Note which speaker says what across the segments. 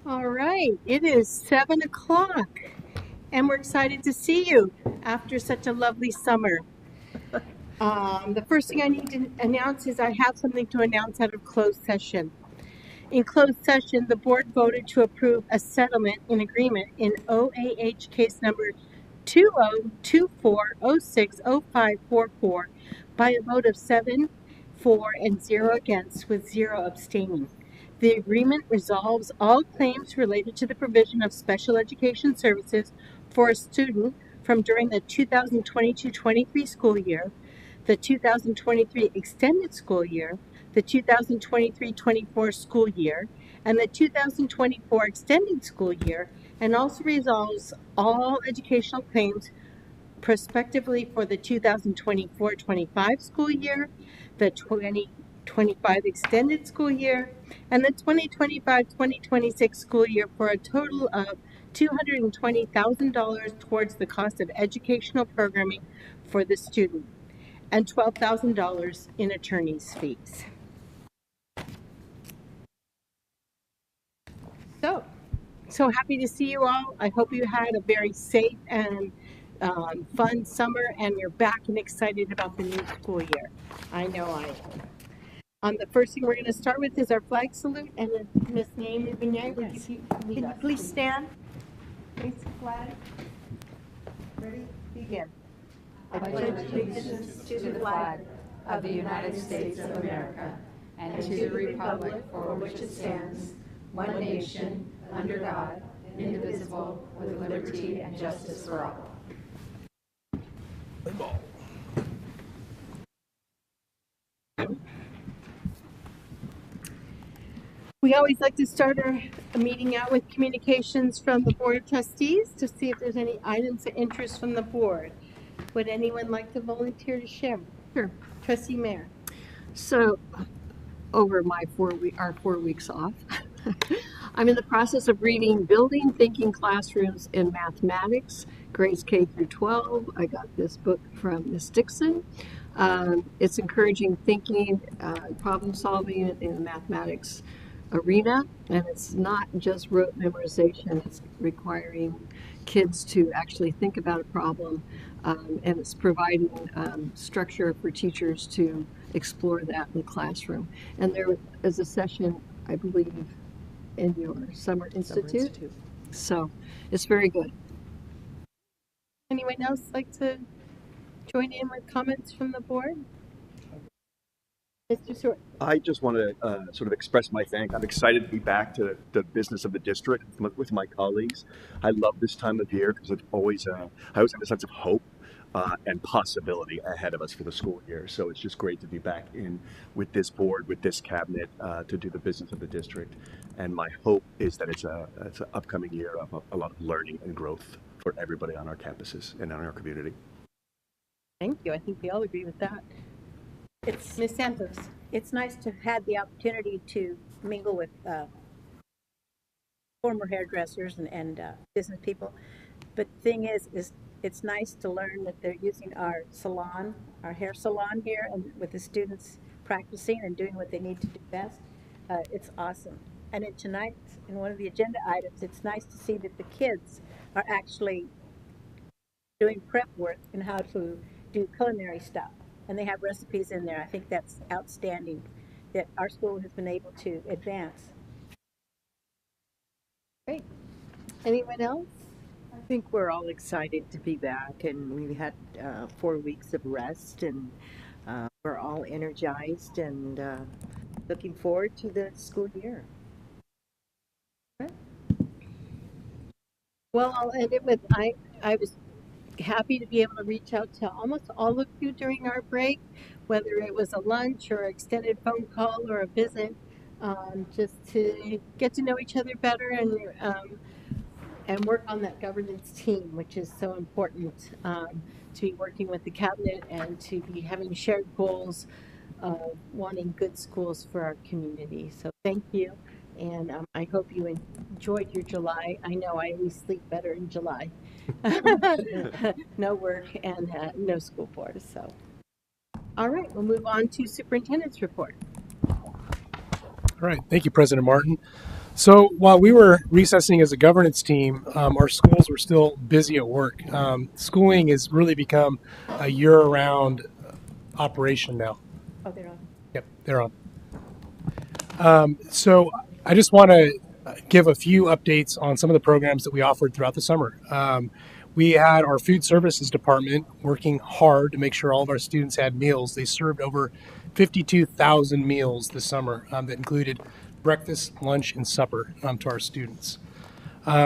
Speaker 1: All right, it is 7 o'clock, and we're excited to see you after such a lovely summer. The first thing I need to announce is I have something to announce out of closed session. In closed session, the board voted to approve a settlement in agreement in OAH case number 2024060544 by a vote of 7, 4, and 0 against, with 0 abstaining. The agreement resolves all claims related to the provision of special education services for a student from during the 2022-23 school year, the 2023 extended school year, the 2023-24 school year, and the 2024 extended school year, and also resolves all educational claims prospectively for the 2024-25 school year, the 2025 extended school year, and the 2025-2026 school year, for a total of $220,000 towards the cost of educational programming for the student and $12,000 in attorney's fees. So happy to see you all. I hope you had a very safe and fun summer, and you're back and excited about the new school year. I know I am. The first thing we're going to start with is our flag salute, and then Ms. Naomi Benyai, can you please stand? Face the flag. Ready? Begin.
Speaker 2: I pledge allegiance to the flag of the United States of America and to the republic for which it stands, one nation, under God, indivisible, with liberty and justice for all.
Speaker 1: We always like to start our meeting out with communications from the Board of Trustees to see if there's any items of interest from the board. Would anyone like to volunteer to share?
Speaker 3: Sure.
Speaker 1: Trustee Mayor.
Speaker 3: So, over our 4 weeks off, I'm in the process of reading Building Thinking Classrooms in Mathematics, grades K through 12. I got this book from Ms. Dixon. It's encouraging thinking, problem solving in the mathematics arena, and it's not just rote memorization. It's requiring kids to actually think about a problem, and it's providing structure for teachers to explore that in the classroom. And there is a session, I believe, in your Summer Institute. So it's very good.
Speaker 1: Anyone else like to join in with comments from the board? Mr. Stewart.
Speaker 4: I just want to sort of express my thanks. I'm excited to be back to the business of the district with my colleagues. I love this time of year because I always have a sense of hope and possibility ahead of us for the school year. So it's just great to be back in with this board, with this cabinet, to do the business of the district. And my hope is that it's an upcoming year of a lot of learning and growth for everybody on our campuses and in our community.
Speaker 1: Thank you. I think we all agree with that. It's Ms. Santos.
Speaker 5: It's nice to have the opportunity to mingle with former hairdressers and business people. But the thing is it's nice to learn that they're using our salon, our hair salon here, and with the students practicing and doing what they need to do best. It's awesome. And in tonight, in one of the agenda items, it's nice to see that the kids are actually doing prep work and how to do culinary stuff. And they have recipes in there. I think that's outstanding that our school has been able to advance.
Speaker 1: Great. Anyone else?
Speaker 6: I think we're all excited to be back, and we had 4 weeks of rest, and we're all energized and looking forward to the school year.
Speaker 1: Well, I'll end it with I was happy to be able to reach out to almost all of you during our break, whether it was a lunch or an extended phone call or a visit, just to get to know each other better and work on that governance team, which is so important, to be working with the cabinet and to be having shared goals of wanting good schools for our community. So thank you. And I hope you enjoyed your July. I know I always sleep better in July. No work and no school board. So, all right, we'll move on to superintendent's report.
Speaker 7: All right, thank you, President Martin. So while we were recessing as a governance team, our schools were still busy at work. Schooling has really become a year-round operation now.
Speaker 5: Oh, they're on.
Speaker 7: Yep, they're on. So I just want to give a few updates on some of the programs that we offered throughout the summer. We had our food services department working hard to make sure all of our students had meals. They served over 52,000 meals this summer that included breakfast, lunch, and supper to our students.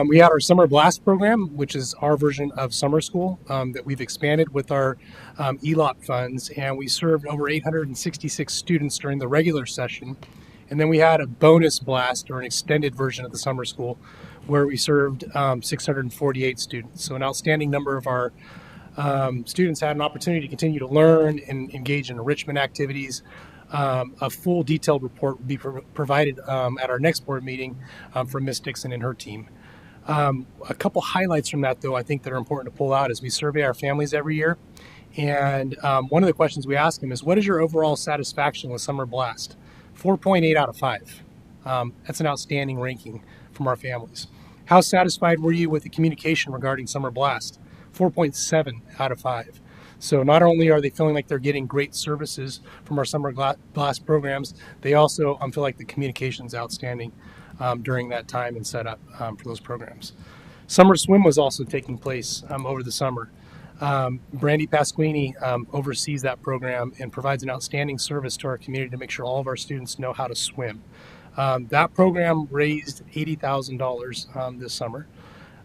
Speaker 7: We had our Summer Blast program, which is our version of summer school that we've expanded with our ELOP funds, and we served over 866 students during the regular session. And then we had a bonus blast, or an extended version of the summer school, where we served 648 students. So an outstanding number of our students had an opportunity to continue to learn and engage in enrichment activities. A full detailed report will be provided at our next board meeting from Ms. Dixon and her team. A couple highlights from that, though, I think that are important to pull out is we survey our families every year. And one of the questions we ask them is, what is your overall satisfaction with Summer Blast? 4.8 out of 5. That's an outstanding ranking from our families. How satisfied were you with the communication regarding Summer Blast? 4.7 out of 5. So not only are they feeling like they're getting great services from our Summer Blast programs, they also feel like the communication is outstanding during that time and setup for those programs. Summer Swim was also taking place over the summer. Brandy Pasquini oversees that program and provides an outstanding service to our community to make sure all of our students know how to swim. That program raised $80,000 this summer.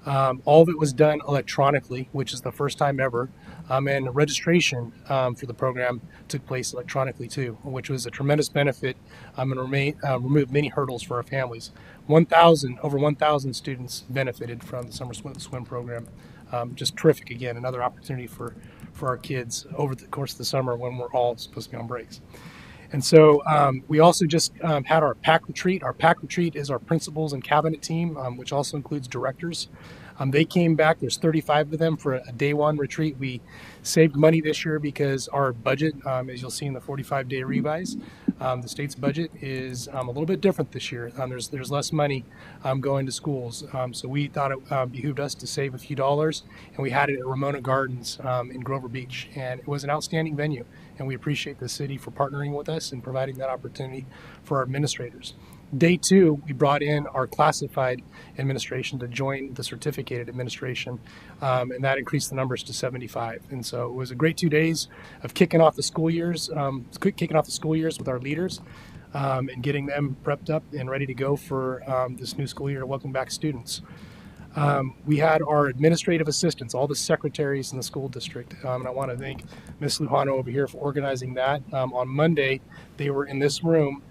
Speaker 7: All of it was done electronically, which is the first time ever, and registration for the program took place electronically too, which was a tremendous benefit and removed many hurdles for our families. Over 1,000 students benefited from the Summer Swim program. Just terrific. Again, another opportunity for our kids over the course of the summer when we're all supposed to be on breaks. And so we also just had our PAC retreat. Our PAC retreat is our principals and cabinet team, which also includes directors. They came back. There's 35 of them for a day one retreat. We saved money this year because our budget, as you'll see in the 45-day revise, the state's budget is a little bit different this year. There's less money going to schools. So we thought it behooved us to save a few dollars, and we had it at Ramona Gardens in Grover Beach. And it was an outstanding venue, and we appreciate the city for partnering with us and providing that opportunity for our administrators. Day two, we brought in our classified administration to join the certificated administration, and that increased the numbers to 75. And so it was a great 2 days of kicking off the school years with our leaders and getting them prepped up and ready to go for this new school year to welcome back students. We had our administrative assistants, all the secretaries in the school district, and I want to thank Ms. Lujano over here for organizing that. On Monday, they were in this room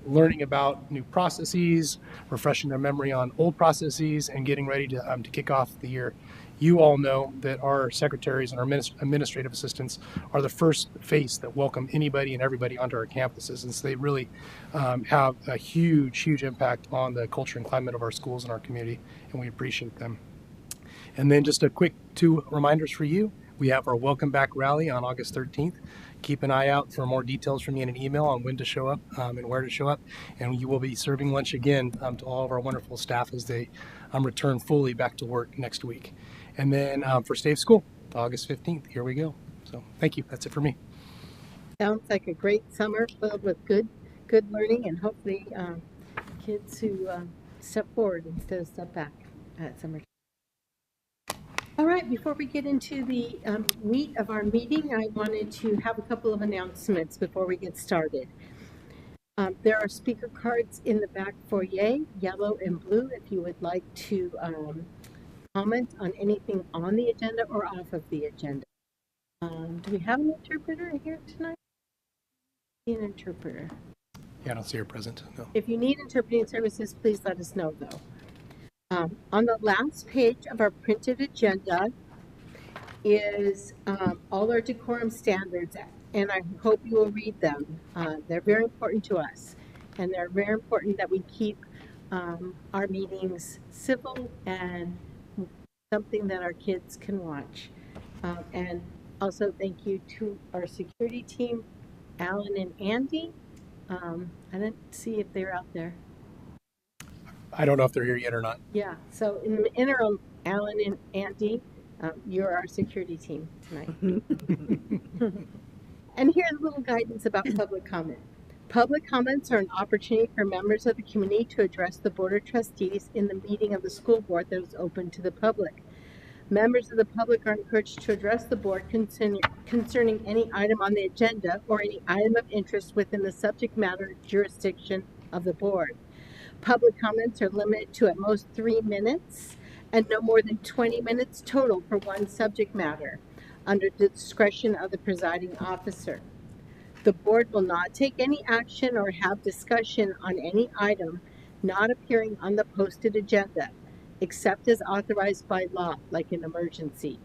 Speaker 7: learning about new processes, refreshing their memory on old processes, and getting ready to kick off the year. You all know that our secretaries and our administrative assistants are the first face that welcome anybody and everybody onto our campuses, and so they really have a huge impact on the culture and climate of our schools and our community, and we appreciate them. And then just a quick 2 reminders for you. We have our Welcome Back rally on August 13th. Keep an eye out for more details from me in an email on when to show up and where to show up. And you will be serving lunch again to all of our wonderful staff as they return fully back to work next week. And then First Day of School, August 15th. Here we go. So thank you. That's it for me.
Speaker 1: Sounds like a great summer filled with good learning, and hopefully kids who step forward instead of step back at summer. All right, before we get into the meat of our meeting, I wanted to have a couple of announcements before we get started. There are speaker cards in the back foyer, yellow and blue, if you would like to comment on anything on the agenda or off of the agenda. Do we have an interpreter here tonight? An interpreter.
Speaker 7: Yeah, I don't see her present. No.
Speaker 1: If you need interpreting services, please let us know, though. On the last page of our printed agenda is all our decorum standards, and I hope you will read them. They're very important to us, and they're very important that we keep our meetings civil and something that our kids can watch. And also thank you to our security team, Alan and Andy. I didn't see if they're out there.
Speaker 7: I don't know if they're here yet or not.
Speaker 1: Yeah, so in the interim, Alan and Andy, you're our security team tonight. And here's a little guidance about public comment. Public comments are an opportunity for members of the community to address the Board of Trustees in the meeting of the school board that is open to the public. Members of the public are encouraged to address the board concerning any item on the agenda or any item of interest within the subject matter jurisdiction of the board. Public comments are limited to at most 3 minutes and no more than 20 minutes total for one subject matter, under the discretion of the presiding officer. The board will not take any action or have discussion on any item not appearing on the posted agenda, except as authorized by law, like an emergency.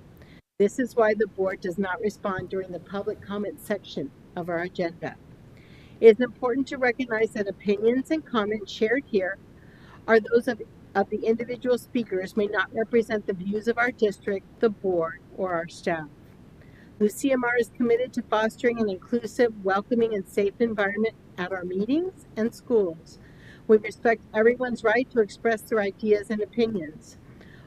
Speaker 1: This is why the board does not respond during the public comment section of our agenda. It is important to recognize that opinions and comments shared here are those of the individual speakers, may not represent the views of our district, the board, or our staff. LUCMR is committed to fostering an inclusive, welcoming, and safe environment at our meetings and schools. We respect everyone's right to express their ideas and opinions.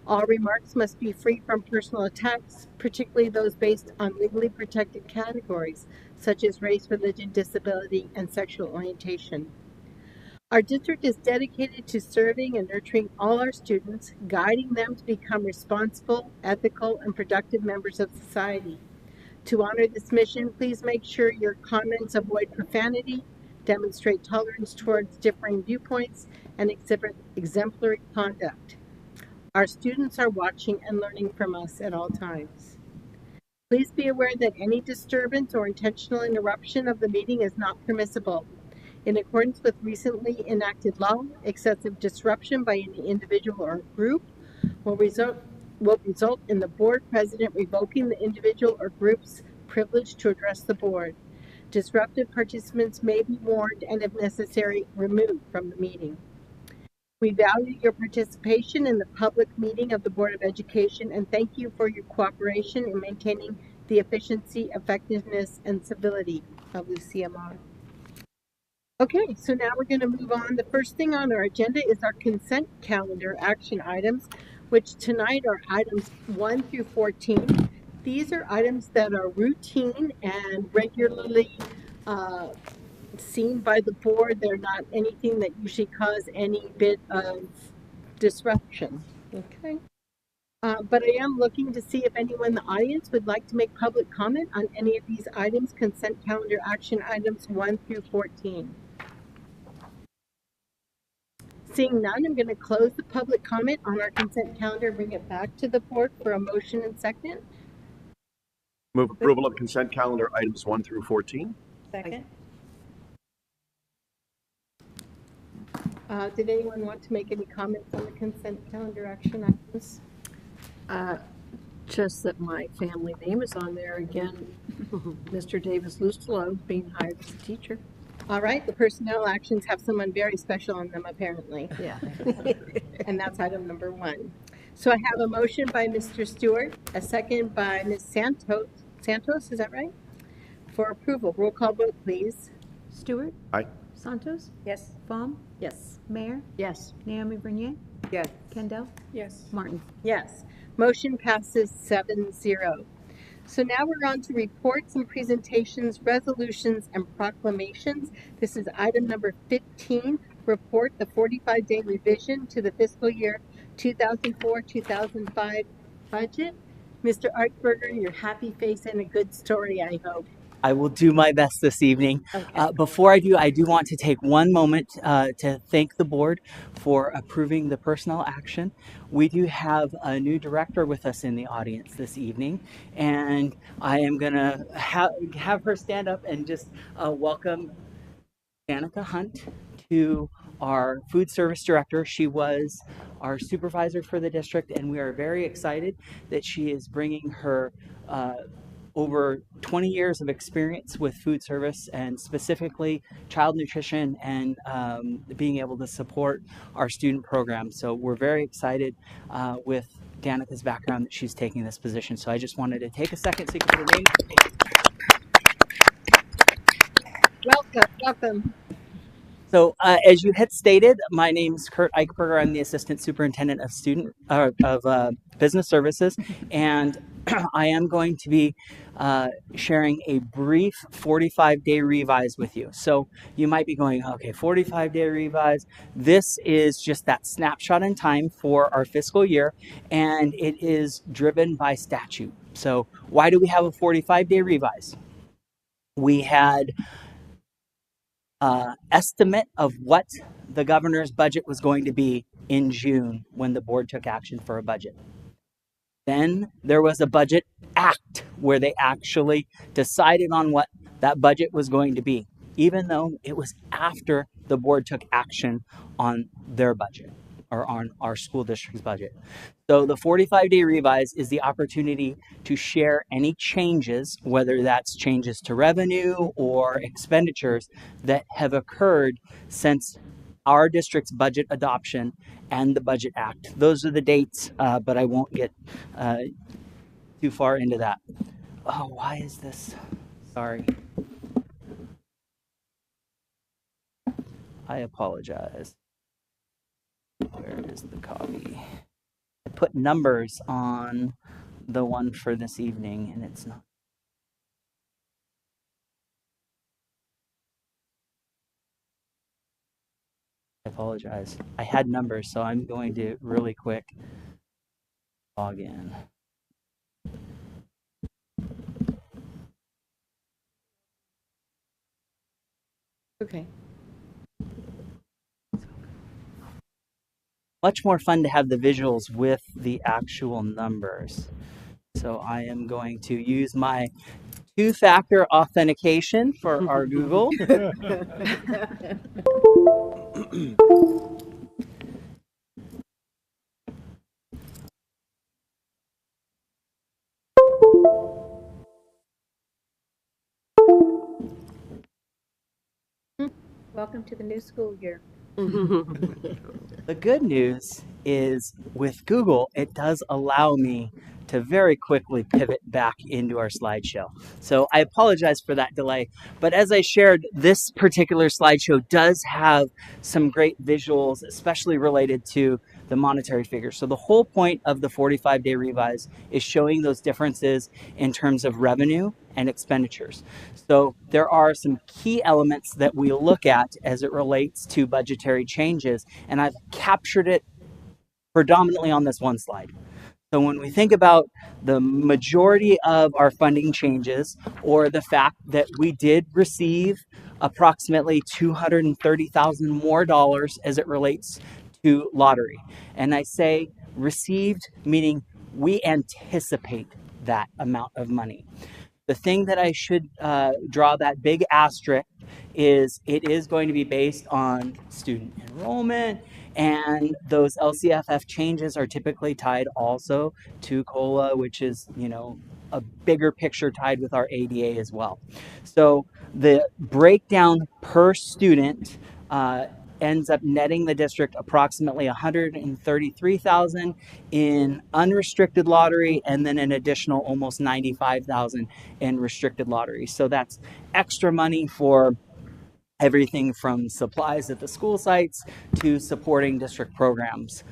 Speaker 1: All remarks must be free from personal attacks, particularly those based on legally protected categories, such as race, religion, disability, and sexual orientation. Our district is dedicated to serving and nurturing all our students, guiding them to become responsible, ethical, and productive members of society. To honor this mission, please make sure your comments avoid profanity, demonstrate tolerance towards differing viewpoints, and exhibit exemplary conduct. Our students are watching and learning from us at all times. Please be aware that any disturbance or intentional interruption of the meeting is not permissible. In accordance with recently enacted law, excessive disruption by any individual or group will result in the board president revoking the individual or group's privilege to address the board. Disruptive participants may be warned and, if necessary, removed from the meeting. We value your participation in the public meeting of the Board of Education and thank you for your cooperation in maintaining the efficiency, effectiveness, and civility of LUCMR. Okay, so now we're going to move on. The first thing on our agenda is our consent calendar action items, which tonight are items 1 through 14. These are items that are routine and regularly seen by the board. They're not anything that usually cause any bit of disruption. Okay. But I am looking to see if anyone in the audience would like to make public comment on any of these items, consent calendar action items 1 through 14. Seeing none, I'm going to close the public comment on our consent calendar and bring it back to the board for a motion and second.
Speaker 4: Move approval of consent calendar items 1 through 14.
Speaker 5: Second?
Speaker 1: Did anyone want to make any comments on the consent calendar action items?
Speaker 3: Just that my family name is on there again. Mr. Davis Lustelo being hired as a teacher.
Speaker 1: All right, the personnel actions have someone very special on them, apparently.
Speaker 3: Yeah.
Speaker 1: And that's item number 1. So I have a motion by Mr. Stewart, a second by Ms. Santos. Santos, is that right? For approval. Roll call vote, please.
Speaker 2: Stewart?
Speaker 4: Aye.
Speaker 2: Santos?
Speaker 5: Yes.
Speaker 2: Baum?
Speaker 3: Yes.
Speaker 2: Mayor?
Speaker 3: Yes.
Speaker 2: Naomi Bernier?
Speaker 6: Yes.
Speaker 2: Kendall?
Speaker 3: Yes.
Speaker 2: Martin?
Speaker 1: Yes. Motion passes 7-0. So now we're on to reports and presentations, resolutions, and proclamations. This is item number 15, report the 45-day revision to the fiscal year 2004-2005 budget. Mr. Artberger, your happy face and a good story, I hope.
Speaker 8: I will do my best this evening.
Speaker 1: Okay.
Speaker 8: Before I do want to take one moment to thank the board for approving the personnel action. We do have a new director with us in the audience this evening, and I am going to have her stand up and just welcome Danica Hunt to our food service director. She was our supervisor for the district, and we are very excited that she is bringing her over 20 years of experience with food service and specifically child nutrition and being able to support our student program. So we're very excited with Danica's background that she's taking this position. So I just wanted to take a second so you can put her name.
Speaker 1: Welcome.
Speaker 8: So, as you had stated, my name is Kurt Eichberger. I'm the Assistant Superintendent of Business Services, and I am going to be sharing a brief 45-day revise with you. So you might be going, okay, 45-day revise. This is just that snapshot in time for our fiscal year, and it is driven by statute. So why do we have a 45-day revise? We had estimate of what the governor's budget was going to be in June when the board took action for a budget. Then there was a budget act where they actually decided on what that budget was going to be, even though it was after the board took action on their budget or on our school district's budget. So the 45-day revise is the opportunity to share any changes, whether that's changes to revenue or expenditures that have occurred since our district's budget adoption and the Budget Act. Those are the dates, but I won't get too far into that. Oh, why is this? Sorry. I apologize. Where is the copy? I put numbers on the one for this evening, and it's not. I apologize. I had numbers, so I'm going to really quick log in.
Speaker 3: Okay.
Speaker 8: Much more fun to have the visuals with the actual numbers. So I am going to use my two-factor authentication for our Google.
Speaker 5: Welcome to the new school year.
Speaker 8: The good news is with Google, it does allow me to very quickly pivot back into our slideshow. So I apologize for that delay, but as I shared, this particular slideshow does have some great visuals, especially related to the monetary figures. So the whole point of the 45-day revise is showing those differences in terms of revenue and expenditures. So there are some key elements that we look at as it relates to budgetary changes, and I've captured it predominantly on this one slide. So when we think about the majority of our funding changes, or the fact that we did receive approximately $230,000 more as it relates to lottery. And I say received, meaning we anticipate that amount of money. The thing that I should draw that big asterisk is it is going to be based on student enrollment, and those LCFF changes are typically tied also to COLA, which is, you know, a bigger picture tied with our ADA as well. So the breakdown per student ends up netting the district approximately $133,000 in unrestricted lottery, and then an additional almost $95,000 in restricted lottery. So that's extra money for everything from supplies at the school sites to supporting district programs.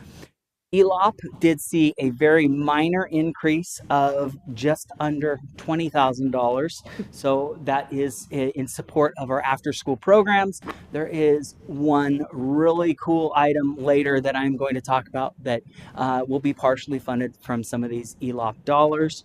Speaker 8: ELOP did see a very minor increase of just under $20,000. So that is in support of our after school programs. There is one really cool item later that I'm going to talk about that will be partially funded from some of these ELOP dollars.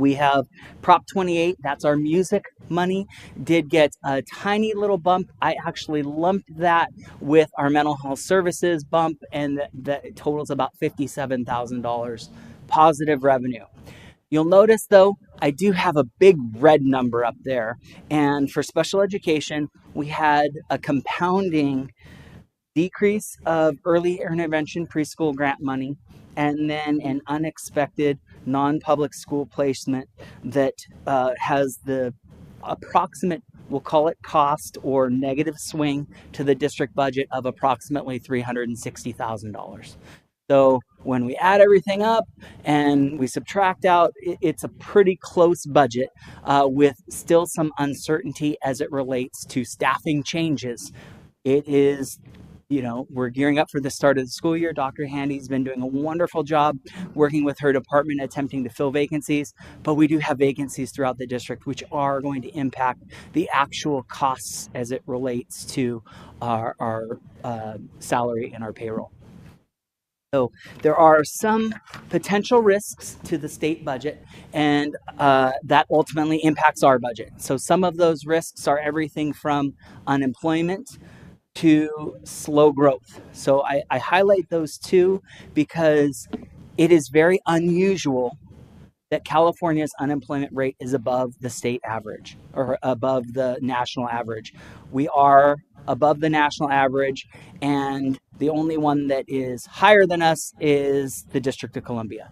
Speaker 8: We have Prop 28, that's our music money, did get a tiny little bump. I actually lumped that with our mental health services bump, and that totals about $57,000 positive revenue. You'll notice though, I do have a big red number up there. And for special education, we had a compounding decrease of early intervention preschool grant money, and then an unexpected non-public school placement that has the approximate, we'll call it cost or negative swing to the district budget of approximately $360,000. So when we add everything up and we subtract out, it's a pretty close budget with still some uncertainty as it relates to staffing changes It is, we're gearing up for the start of the school year. Dr. Handy's been doing a wonderful job working with her department, attempting to fill vacancies, but we do have vacancies throughout the district, which are going to impact the actual costs as it relates to our salary and our payroll. So there are some potential risks to the state budget, and that ultimately impacts our budget. So some of those risks are everything from unemployment to slow growth. So I highlight those two because it is very unusual that California's unemployment rate is above the state average or above the national average. We are above the national average, and the only one that is higher than us is the District of Columbia.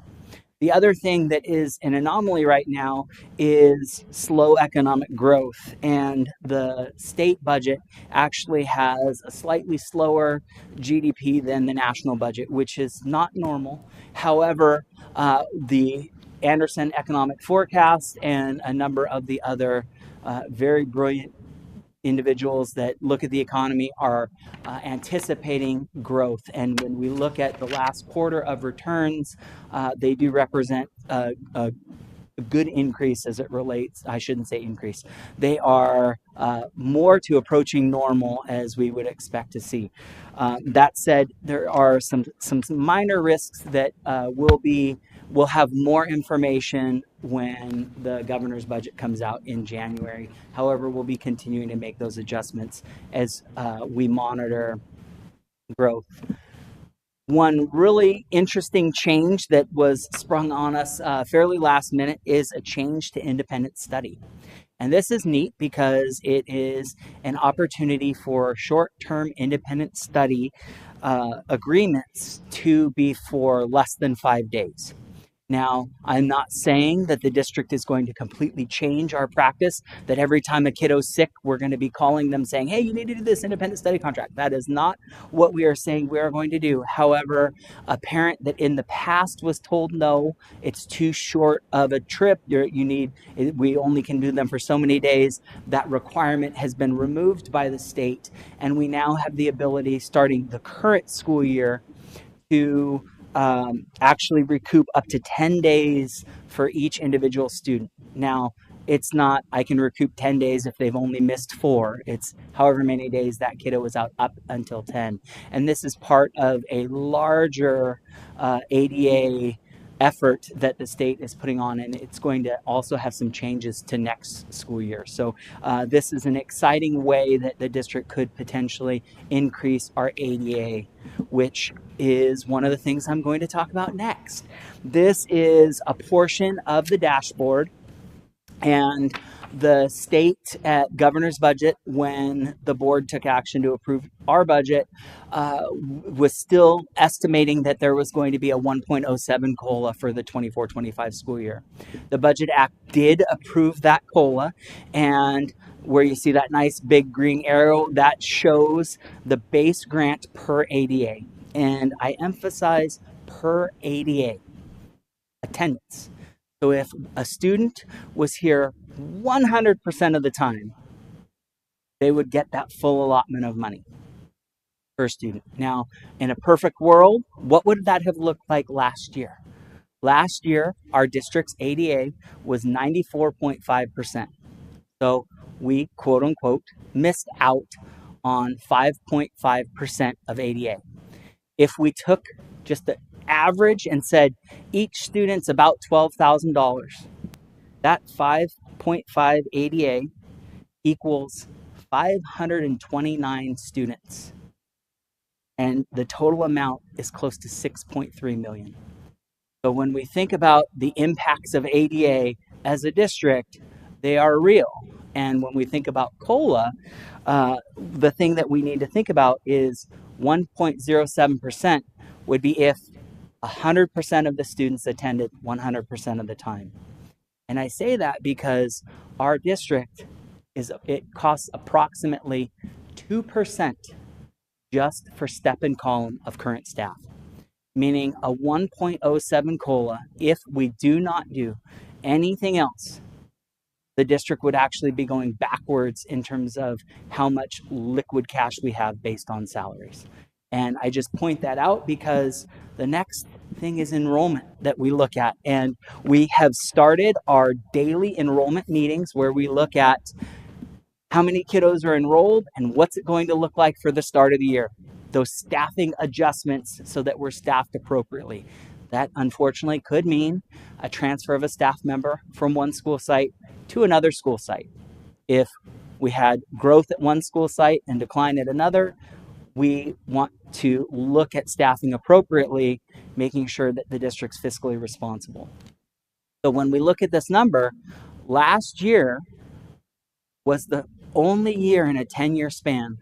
Speaker 8: The other thing that is an anomaly right now is slow economic growth, and the state budget actually has a slightly slower GDP than the national budget, which is not normal. However, the Anderson Economic Forecast and a number of the other very brilliant individuals that look at the economy are anticipating growth. And when we look at the last quarter of returns, they do represent a good increase as it relates. I shouldn't say increase. They are more to approaching normal as we would expect to see. That said, there are some minor risks that we'll have more information when the governor's budget comes out in January. However, we'll be continuing to make those adjustments as we monitor growth. One really interesting change that was sprung on us fairly last minute is a change to independent study. And this is neat because it is an opportunity for short-term independent study agreements to be for less than 5 days. Now, I'm not saying that the district is going to completely change our practice, that every time a kiddo's sick, we're going to be calling them saying, hey, you need to do this independent study contract. That is not what we are saying we are going to do. However, a parent that in the past was told, no, it's too short of a trip, we only can do them for so many days, that requirement has been removed by the state. And we now have the ability, starting the current school year, to actually recoup up to 10 days for each individual student. Now, it's not, I can recoup 10 days if they've only missed 4. It's however many days that kiddo was out up until 10. And this is part of a larger ADA effort that the state is putting on, and it's going to also have some changes to next school year. So this is an exciting way that the district could potentially increase our ADA, which is one of the things I'm going to talk about next. This is a portion of the dashboard, and the state at governor's budget, when the board took action to approve our budget, was still estimating that there was going to be a 1.07 COLA for the 24-25 school year. The Budget Act did approve that COLA, and where you see that nice big green arrow, that shows the base grant per ADA. And I emphasize per ADA, attendance. So if a student was here 100% of the time, they would get that full allotment of money per student. Now, in a perfect world, what would that have looked like last year? Last year, our district's ADA was 94.5%. So we, quote unquote, missed out on 5.5% of ADA. If we took just the average and said each student's about $12,000, that 5.5 ADA equals 529 students. And the total amount is close to 6.3 million. So when we think about the impacts of ADA as a district, they are real. And when we think about COLA, the thing that we need to think about is 1.07% would be if 100% of the students attended 100% of the time. And I say that because our district it costs approximately 2% just for step and column of current staff, meaning a 1.07 COLA, if we do not do anything else, the district would actually be going backwards in terms of how much liquid cash we have based on salaries. And I just point that out because the next thing is enrollment that we look at. And we have started our daily enrollment meetings where we look at how many kiddos are enrolled and what's it going to look like for the start of the year. Those staffing adjustments so that we're staffed appropriately. That unfortunately could mean a transfer of a staff member from one school site to another school site. If we had growth at one school site and decline at another, we want to look at staffing appropriately, making sure that the district's fiscally responsible. So when we look at this number, last year was the only year in a 10-year span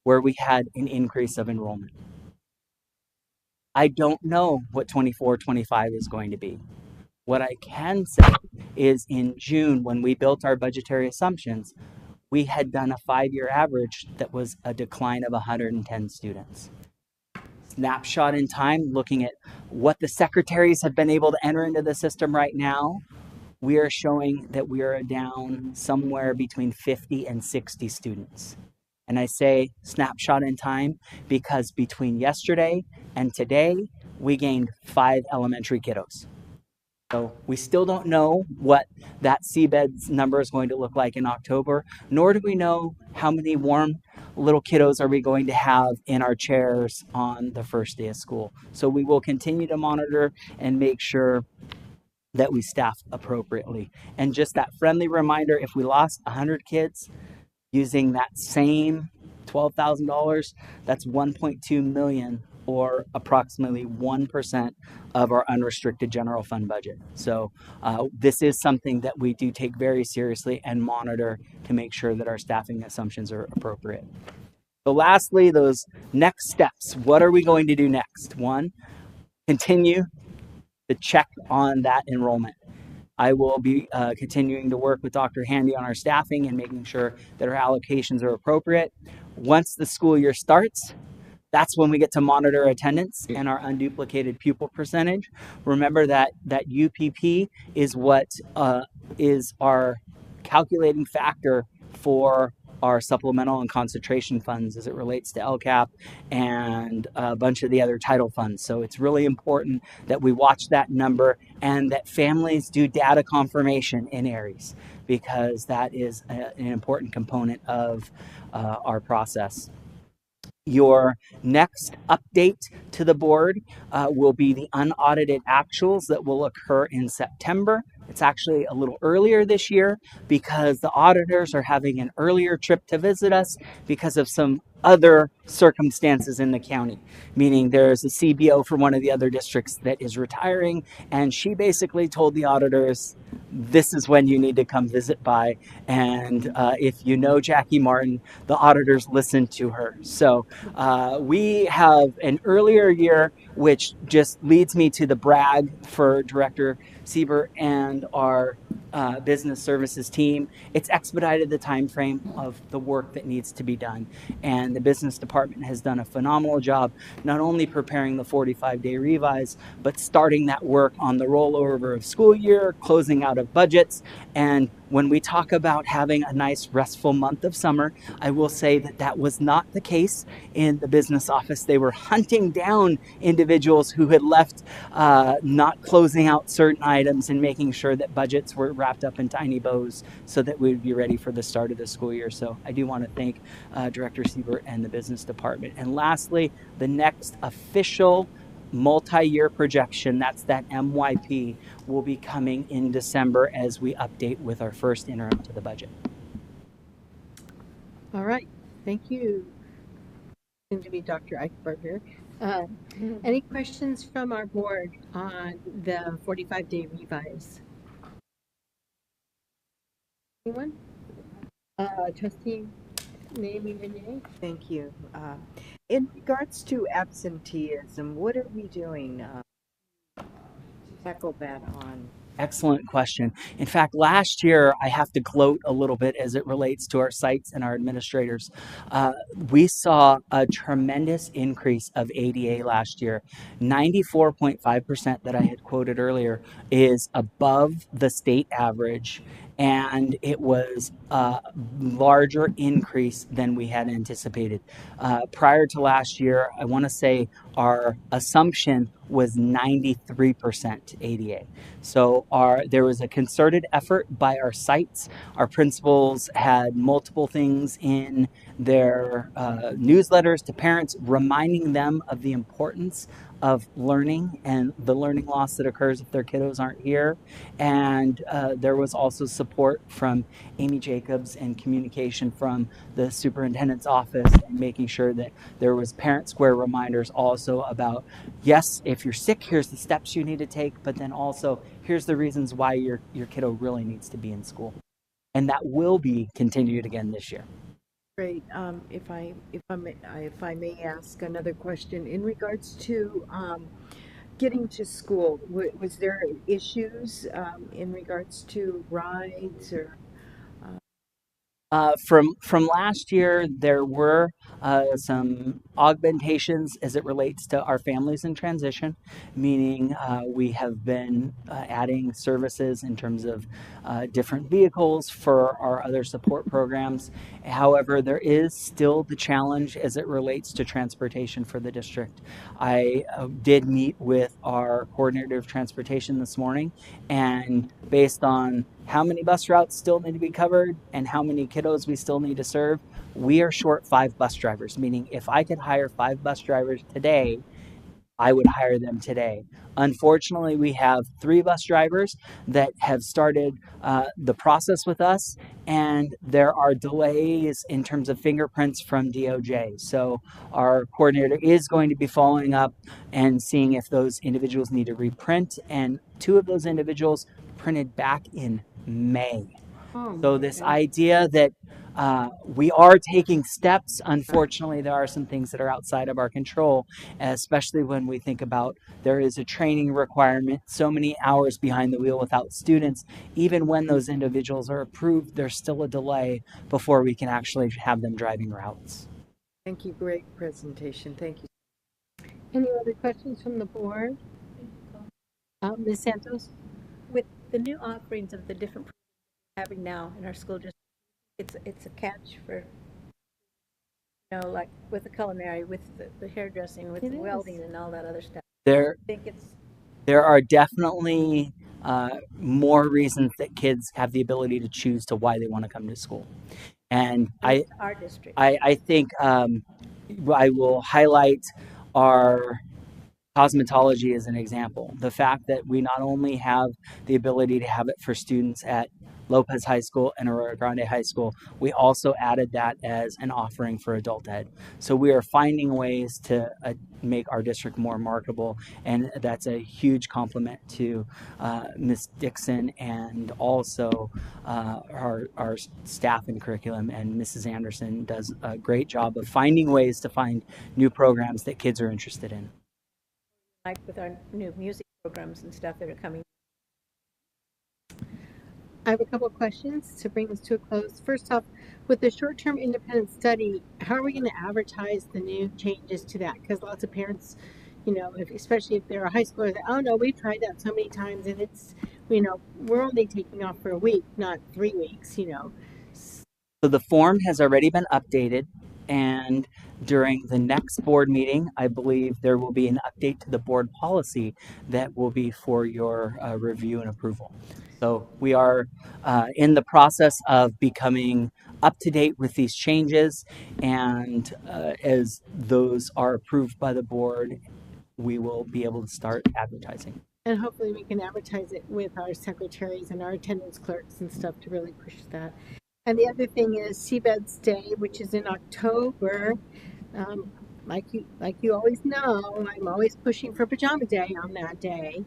Speaker 8: where we had an increase of enrollment. I don't know what 24-25 is going to be. What I can say is in June, when we built our budgetary assumptions, we had done a 5-year average that was a decline of 110 students. Snapshot in time, looking at what the secretaries have been able to enter into the system right now, we are showing that we are down somewhere between 50 and 60 students. And I say snapshot in time because between yesterday and today, we gained 5 elementary kiddos. So we still don't know what that CBEDS number is going to look like in October, nor do we know how many warm little kiddos are we going to have in our chairs on the first day of school. So we will continue to monitor and make sure that we staff appropriately. And just that friendly reminder, if we lost 100 kids using that same $12,000, that's $1.2 million, or approximately 1% of our unrestricted general fund budget. So this is something that we do take very seriously and monitor to make sure that our staffing assumptions are appropriate. So lastly, those next steps. What are we going to do next? One, continue to check on that enrollment. I will be continuing to work with Dr. Handy on our staffing and making sure that our allocations are appropriate. Once the school year starts, that's when we get to monitor attendance and our unduplicated pupil percentage. Remember that UPP is what is our calculating factor for our supplemental and concentration funds as it relates to LCAP and a bunch of the other title funds. So it's really important that we watch that number and that families do data confirmation in Aries, because that is an important component of our process. Your next update to the board will be the unaudited actuals that will occur in September. It's actually a little earlier this year because the auditors are having an earlier trip to visit us because of some other circumstances in the county, meaning there's a CBO for one of the other districts that is retiring, and she basically told the auditors, this is when you need to come visit by. And if you know Jackie Martin, the auditors listened to her. So we have an earlier year, which just leads me to the brag for Director Siebert and our business services team. It's expedited the time frame of the work that needs to be done. And the business department has done a phenomenal job, not only preparing the 45-day revise, but starting that work on the rollover of school year, closing out of budgets. And when we talk about having a nice restful month of summer, I will say that that was not the case in the business office. They were hunting down individuals who had left not closing out certain items and making sure that budgets were wrapped up in tiny bows so that we would be ready for the start of the school year. So I do want to thank Director Siebert and the business department. And lastly, the next official multi-year projection, that's that MYP, will be coming in December as we update with our first interim to the budget.
Speaker 1: All right, thank you. Soon to be Dr. Eichberger. Any questions from our board on the 45-day revise? Anyone? Trustee Mamie Renee?
Speaker 6: Thank you. In regards to absenteeism, what are we doing to tackle that on?
Speaker 8: Excellent question. In fact, last year, I have to gloat a little bit as it relates to our sites and our administrators. We saw a tremendous increase of ADA last year. 94.5% that I had quoted earlier is above the state average. and it was a larger increase than we had anticipated. Prior to last year, I want to say our assumption was 93% ADA. So there was a concerted effort by our sites. Our principals had multiple things in their newsletters to parents reminding them of the importance of learning and the learning loss that occurs if their kiddos aren't here. And there was also support from Amy Jacobs and communication from the superintendent's office, and making sure that there was parent square reminders also about, yes, if you're sick, here's the steps you need to take, but then also here's the reasons why your kiddo really needs to be in school. And that will be continued again this year.
Speaker 6: Great. If I may ask another question in regards to getting to school, was there issues in regards to rides or?
Speaker 8: From last year, there were some augmentations as it relates to our families in transition, meaning we have been adding services in terms of different vehicles for our other support programs. However, there is still the challenge as it relates to transportation for the district. I did meet with our coordinator of transportation this morning, and based on how many bus routes still need to be covered and how many kiddos we still need to serve, we are short 5 bus drivers, meaning if I could hire 5 bus drivers today, I would hire them today. Unfortunately, we have 3 bus drivers that have started the process with us, and there are delays in terms of fingerprints from DOJ. So our coordinator is going to be following up and seeing if those individuals need to reprint, and 2 of those individuals printed back in May. So this idea that we are taking steps, unfortunately, there are some things that are outside of our control, especially when we think about there is a training requirement, so many hours behind the wheel without students. Even when those individuals are approved, there's still a delay before we can actually have them driving routes.
Speaker 6: Thank you. Great presentation. Thank you.
Speaker 1: Any other questions from the board? Ms. Santos?
Speaker 5: With the new offerings of the different programs we're having now in our school district, it's a catch for, like with the culinary, with the hairdressing, with the welding and all that other stuff.
Speaker 8: There
Speaker 5: I think
Speaker 8: there are definitely more reasons that kids have the ability to choose to why they want to come to school. And
Speaker 5: our district.
Speaker 8: I think I will highlight our cosmetology as an example. The fact that we not only have the ability to have it for students at Lopez High School and Aurora Grande High School, we also added that as an offering for adult ed. So we are finding ways to make our district more marketable, and that's a huge compliment to Ms. Dixon and also our staff and curriculum, and Mrs. Anderson does a great job of finding ways to find new programs that kids are interested in.
Speaker 5: Like with our new music programs and stuff that are coming.
Speaker 1: I have a couple of questions to bring this to a close. First off, with the short-term independent study, how are we going to advertise the new changes to that? Because lots of parents, especially if they're a high schooler, oh no, we've tried that so many times, and it's, we're only taking off for a week, not 3 weeks,
Speaker 8: So the form has already been updated, and during the next board meeting, I believe there will be an update to the board policy that will be for your review and approval. So we are in the process of becoming up to date with these changes, and as those are approved by the board, we will be able to start advertising.
Speaker 1: And hopefully we can advertise it with our secretaries and our attendance clerks and stuff to really push that. And the other thing is Seabed's Day, which is in October. Like you always know, I'm always pushing for Pajama Day on that day.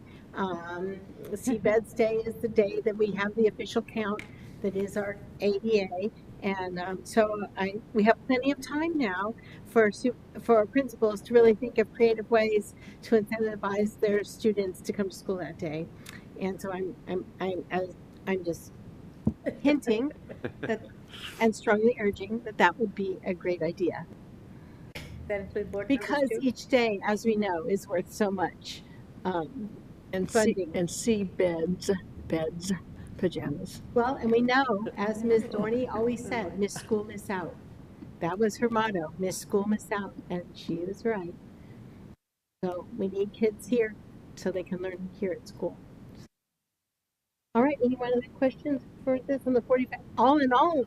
Speaker 1: Seabed's Day is the day that we have the official count that is our ADA. And so we have plenty of time now for our principals to really think of creative ways to incentivize their students to come to school that day. And so I'm just hinting that, and strongly urging that would be a great idea.
Speaker 5: That include board
Speaker 1: because each day, as we know, is worth so much.
Speaker 3: And
Speaker 1: funding.
Speaker 3: Seabed's pajamas.
Speaker 1: Well, and we know, as Ms. Dorney always said, miss school, miss out. That was her motto, miss school, miss out, and she was right. So we need kids here so they can learn here at school. All right, anyone other questions for this on the 45? All in all,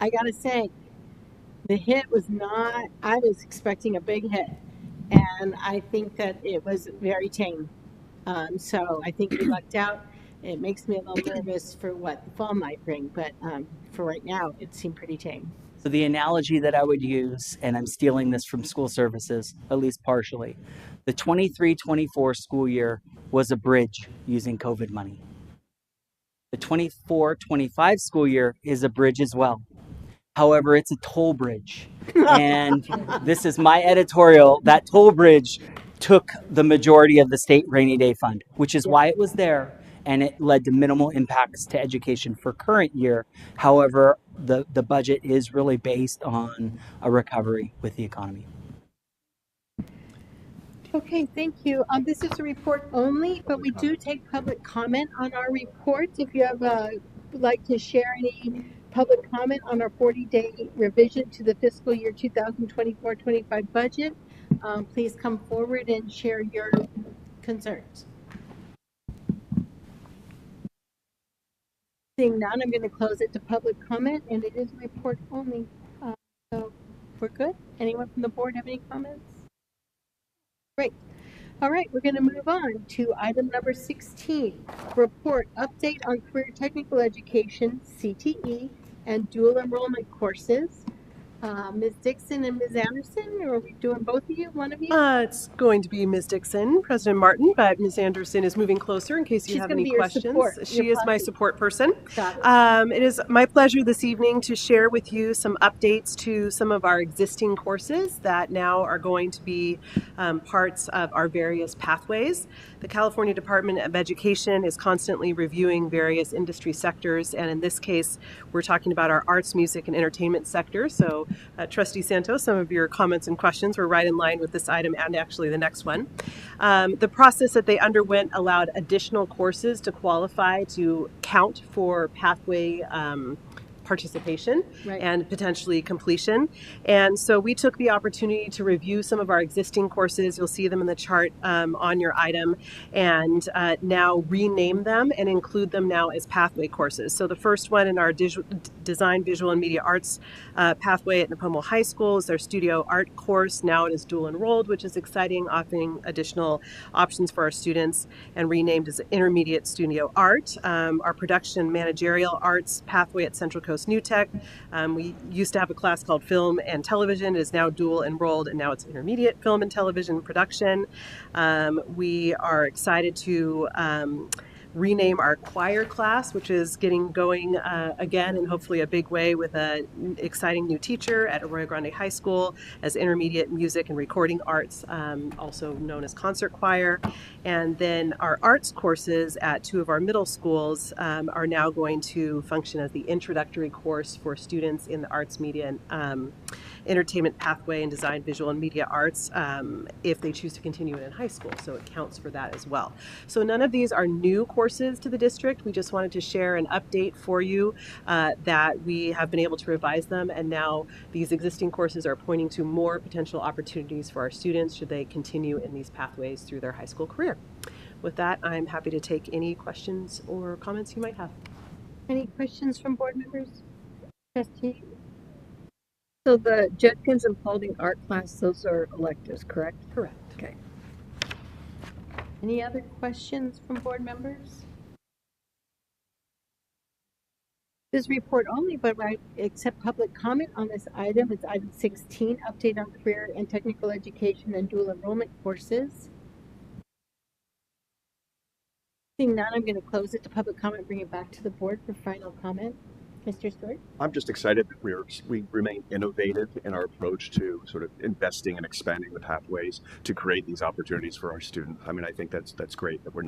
Speaker 1: I gotta say, the hit was not, I was expecting a big hit, and I think that it was very tame. So I think we lucked out. It makes me a little nervous for what the fall might bring, but for right now, it seemed pretty tame.
Speaker 8: So the analogy that I would use, and I'm stealing this from school services, at least partially, the 23-24 school year was a bridge using COVID money. The 24-25 school year is a bridge as well. However, it's a toll bridge. And this is my editorial. That toll bridge took the majority of the state rainy day fund, which is why it was there. And it led to minimal impacts to education for current year. However, the budget is really based on a recovery with the economy.
Speaker 1: Okay, thank you. This is a report only, but we do take public comment on our reports. If you have would like to share any public comment on our 40-day revision to the fiscal year 2024-25 budget, please come forward and share your concerns. Seeing none, I'm going to close it to public comment, and it is a report only. So we're good. Anyone from the board have any comments? Great. All right, we're going to move on to item number 16, report update on career technical education, CTE, and dual enrollment courses. Ms. Dixon and Ms. Anderson, or are we doing both of you, one of you?
Speaker 9: It's going to be Ms. Dixon, President Martin, but Ms. Anderson is moving closer in case you have any questions. She is my support person. It is my pleasure this evening to share with you some updates to some of our existing courses that now are going to be parts of our various pathways. The California Department of Education is constantly reviewing various industry sectors, and in this case, we're talking about our arts, music, and entertainment sector. So, Trustee Santos, some of your comments and questions were right in line with this item and actually the next one. The process that they underwent allowed additional courses to qualify to count for pathway participation and potentially completion. And so we took the opportunity to review some of our existing courses. You'll see them in the chart on your item, and now rename them and include them now as pathway courses. So the first one in our Design, Visual, and Media Arts pathway at Nipomo High School is our Studio Art course. Now it is dual enrolled, which is exciting, offering additional options for our students, and renamed as Intermediate Studio Art. Our Production Managerial Arts pathway at Central Coast New Tech. We used to have a class called Film and Television. It is now dual enrolled, and now it's Intermediate Film and Television Production. We are excited to rename our choir class, which is getting going again in hopefully a big way with an exciting new teacher at Arroyo Grande High School as Intermediate Music and Recording Arts, also known as Concert Choir. And then our arts courses at two of our middle schools are now going to function as the introductory course for students in the arts, media, and entertainment pathway and design, visual, and media arts if they choose to continue it in high school. So it counts for that as well. So none of these are new courses to the district. We just wanted to share an update for you that we have been able to revise them, and now these existing courses are pointing to more potential opportunities for our students should they continue in these pathways through their high school career. With that, I'm happy to take any questions or comments you might have.
Speaker 1: Any questions from board members? Trustee?
Speaker 3: So the Judkins and Paulding art class, those are electives, correct?
Speaker 9: Correct.
Speaker 3: Okay.
Speaker 1: Any other questions from board members? This report only, but I accept public comment on this item. It's item 16, update on career and technical education and dual enrollment courses. Seeing none, I'm going to close it to public comment, bring it back to the board for final comment. Mr. Stewart?
Speaker 4: I'm just excited that we remain innovative in our approach to sort of investing and expanding the pathways to create these opportunities for our students. I mean, I think that's great that we're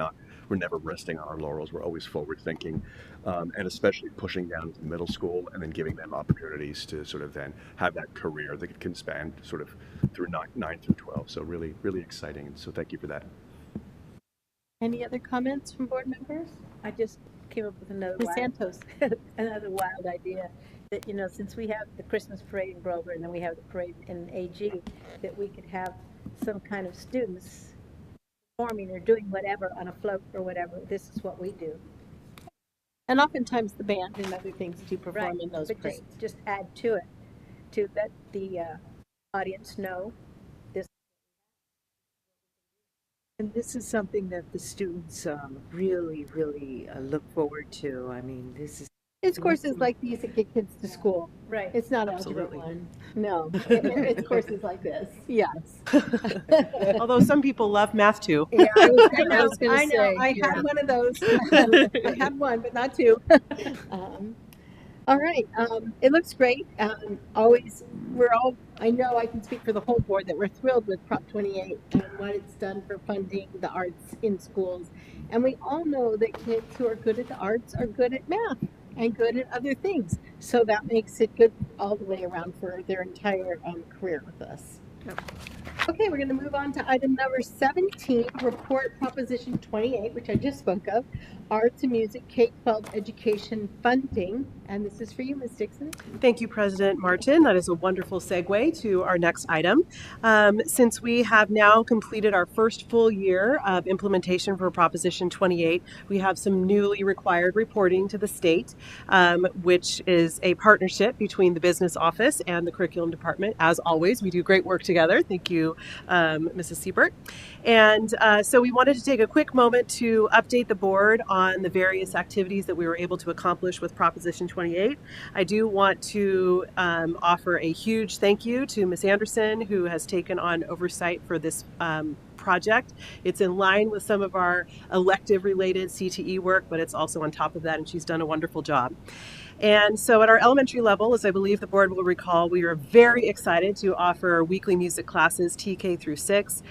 Speaker 4: never resting on our laurels. We're always forward thinking, and especially pushing down to middle school and then giving them opportunities to sort of then have that career that can span sort of through 9 through 12. So really, really exciting. And so thank you for that.
Speaker 1: Any other comments from board members?
Speaker 5: I just came up with another
Speaker 1: Ms.
Speaker 5: wild,
Speaker 1: Santos.
Speaker 5: another wild idea that, since we have the Christmas parade in Grover and then we have the parade in AG, that we could have some kind of students performing or doing whatever on a float or whatever. This is what we do.
Speaker 1: And oftentimes the band and other things do perform in those
Speaker 5: but
Speaker 1: parades.
Speaker 5: just add to it to let the audience know this.
Speaker 6: And this is something that the students really, really look forward to. I mean, this is
Speaker 1: It's courses like these that get kids to school.
Speaker 5: Right.
Speaker 1: It's not
Speaker 9: Absolutely.
Speaker 1: Algebra 1. No, it's courses like this. Yes.
Speaker 9: Although some people love math too.
Speaker 1: Yeah, I
Speaker 6: I was gonna
Speaker 1: I know.
Speaker 6: say,
Speaker 1: I
Speaker 6: yeah.
Speaker 1: had one of those. I had one, but not two. All right. It looks great. I know I can speak for the whole board that we're thrilled with Prop 28 and what it's done for funding the arts in schools. And we all know that kids who are good at the arts are good at math and good at other things. So that makes it good all the way around for their entire career with us. Okay, we're going to move on to item number 17, report proposition 28, which I just spoke of, arts and music K-12 education funding. And this is for you, Ms. Dixon.
Speaker 9: Thank you, President Martin. That is a wonderful segue to our next item. Since we have now completed our first full year of implementation for Proposition 28, we have some newly required reporting to the state, which is a partnership between the business office and the curriculum department. As always, we do great work together. Thank you, Mrs. Siebert. And so we wanted to take a quick moment to update the board on the various activities that we were able to accomplish with Proposition 28. I do want to offer a huge thank you to Ms. Anderson, who has taken on oversight for this project. It's in line with some of our elective related CTE work, but it's also on top of that, and she's done a wonderful job. And so at our elementary level, as I believe the board will recall, we are very excited to offer weekly music classes TK through 6.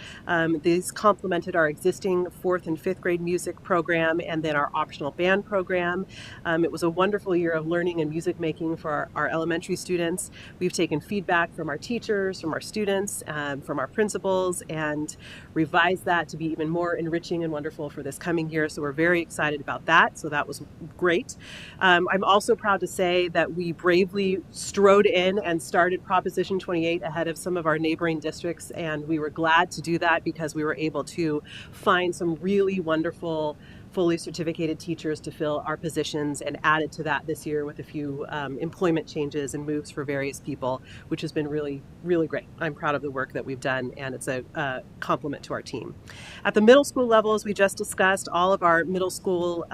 Speaker 9: These complemented our existing 4th and 5th grade music program and then our optional band program. It was a wonderful year of learning and music making for our elementary students. We've taken feedback from our teachers, from our students, from our principals, and revised that to be even more enriching and wonderful for this coming year. So we're very excited about that. So that was great. I'm also proud to say that we bravely strode in and started Proposition 28 ahead of some of our neighboring districts, and we were glad to do that because we were able to find some really wonderful fully certificated teachers to fill our positions, and added to that this year with a few employment changes and moves for various people, which has been really, really great. I'm proud of the work that we've done, and it's a compliment to our team. At the middle school level, as we just discussed, all of our middle school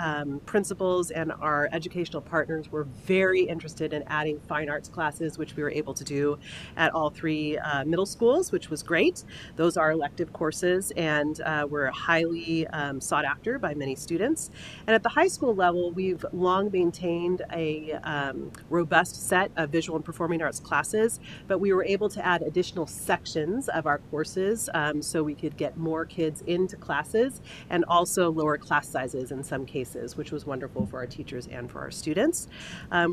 Speaker 9: principals and our educational partners were very interested in adding fine arts classes, which we were able to do at all 3 middle schools, which was great. Those are elective courses and were highly sought after by many students. And at the high school level, we've long maintained a robust set of visual and performing arts classes, but we were able to add additional sections of our courses so we could get more kids into classes, and also lower class sizes in some cases, which was wonderful for our teachers and for our students.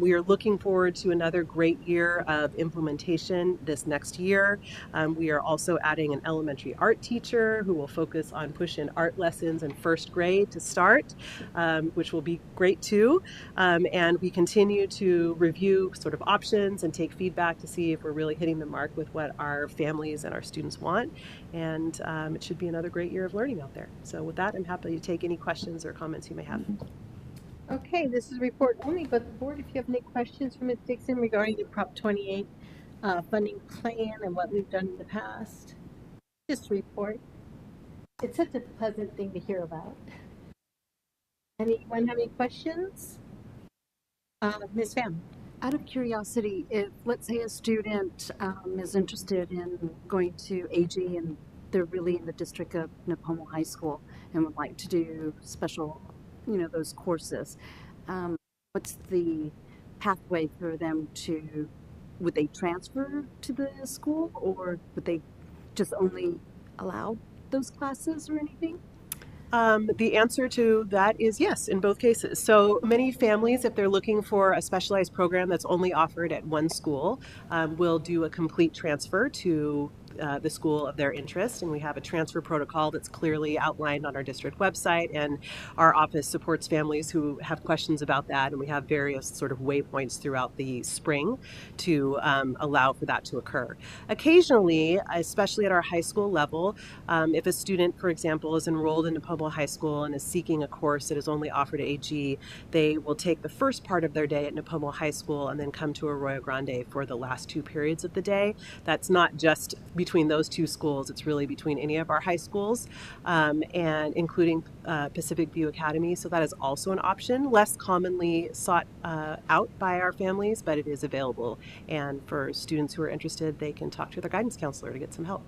Speaker 9: We are looking forward to another great year of implementation this next year. We are also adding an elementary art teacher who will focus on push-in art lessons in 1st grade to start, which will be great too. And we continue to review sort of options and take feedback to see if we're really hitting the mark with what our families and our students want. And it should be another great year of learning out there. So with that, I'm happy to take any questions or comments you may have.
Speaker 1: Okay, this is a report only, but the board, if you have any questions for Ms. Dixon regarding the Prop 28 funding plan and what we've done in the past, just report. It's such a pleasant thing to hear about. Anyone have any questions? Ms. Pham.
Speaker 3: Out of curiosity, if, let's say, a student is interested in going to AG and they're really in the district of Nipomo High School and would like to do special, those courses, what's the pathway for them to, would they transfer to the school, or would they just only allow those classes or anything?
Speaker 9: The answer to that is yes, in both cases. So many families, if they're looking for a specialized program that's only offered at one school, will do a complete transfer to the school of their interest. And we have a transfer protocol that's clearly outlined on our district website. And our office supports families who have questions about that. And we have various sort of waypoints throughout the spring to allow for that to occur. Occasionally, especially at our high school level, if a student, for example, is enrolled in Napomo High School and is seeking a course that is only offered at AG, they will take the first part of their day at Napomo High School and then come to Arroyo Grande for the last 2 periods of the day. That's not just between those 2 schools, it's really between any of our high schools, and including Pacific View Academy. So that is also an option, less commonly sought out by our families, but it is available. And for students who are interested, they can talk to their guidance counselor to get some help.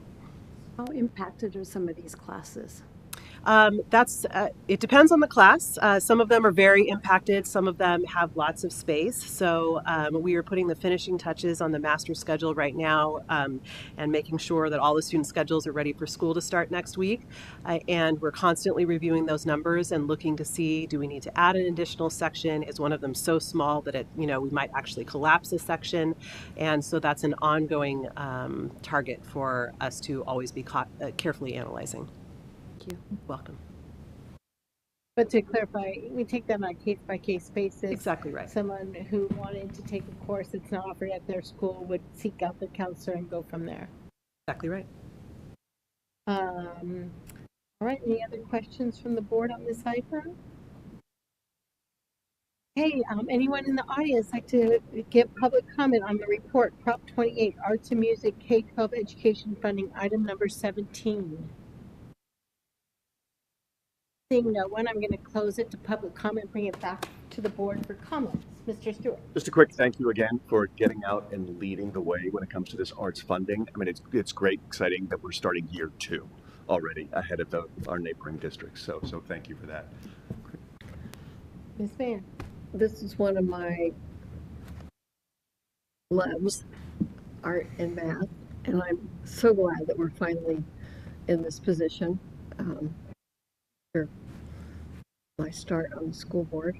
Speaker 2: How impacted are some of these classes?
Speaker 9: It depends on the class. Some of them are very impacted. Some of them have lots of space. So we are putting the finishing touches on the master schedule right now, and making sure that all the student schedules are ready for school to start next week. And we're constantly reviewing those numbers and looking to see, do we need to add an additional section? Is one of them so small that we might actually collapse a section? And so that's an ongoing target for us to always be carefully analyzing.
Speaker 2: Thank you.
Speaker 9: Welcome.
Speaker 1: But to clarify, we take them on a case-by-case basis.
Speaker 9: Exactly right.
Speaker 1: Someone who wanted to take a course that's not offered at their school would seek out the counselor and go from there.
Speaker 9: Exactly right.
Speaker 1: All right, any other questions from the board on this item? Hey, anyone in the audience like to give public comment on the report, Prop 28, Arts and Music K-12 Education Funding, item number 17? Seeing no one, I'm going to close it to public comment, bring it back to the board for comments. Mr. Stewart.
Speaker 4: Just a quick thank you again for getting out and leading the way when it comes to this arts funding. I mean, it's great, exciting that we're starting year 2 already ahead of our neighboring districts. So thank you for that.
Speaker 1: Ms. Mann.
Speaker 3: This is one of my loves, art and math, and I'm so glad that we're finally in this position. For my start on the school board.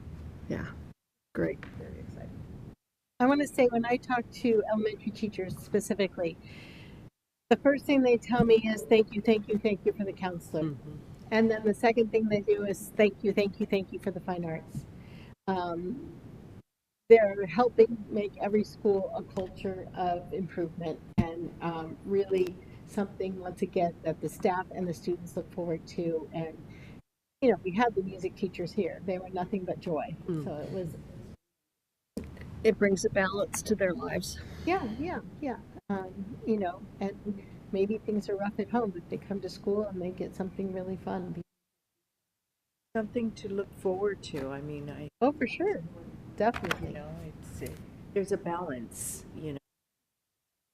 Speaker 3: Yeah, great.
Speaker 1: Very exciting. I want to say, when I talk to elementary teachers specifically, the first thing they tell me is thank you, thank you, thank you for the counselor. Mm-hmm. And then the second thing they do is thank you, thank you, thank you for the fine arts. They're helping make every school a culture of improvement, and really something, once again, that the staff and the students look forward to. And we had the music teachers here. They were nothing but joy. So
Speaker 3: it brings a balance to their lives.
Speaker 1: Yeah. And maybe things are rough at home, but they come to school and they get something really fun.
Speaker 6: Something to look forward to. I mean,
Speaker 1: oh, for sure. Definitely.
Speaker 6: There's a balance,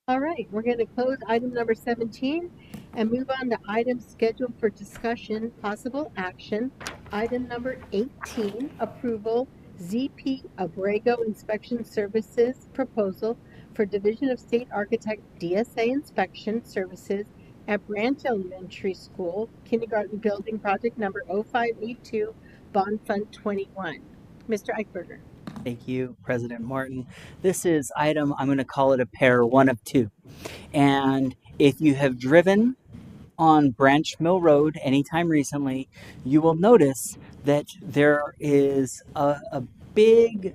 Speaker 1: All right, we're going to close item number 17 and move on to items scheduled for discussion, possible action. Item number 18, approval, ZP Abrego Inspection Services proposal for Division of State Architect DSA Inspection Services at Branch Elementary School, Kindergarten Building Project number 0582, Bond Fund 21. Mr. Eichberger.
Speaker 8: Thank you, President Martin. This is item, I'm going to call it a pair 1 of 2. And if you have driven on Branch Mill Road anytime recently, you will notice that there is a big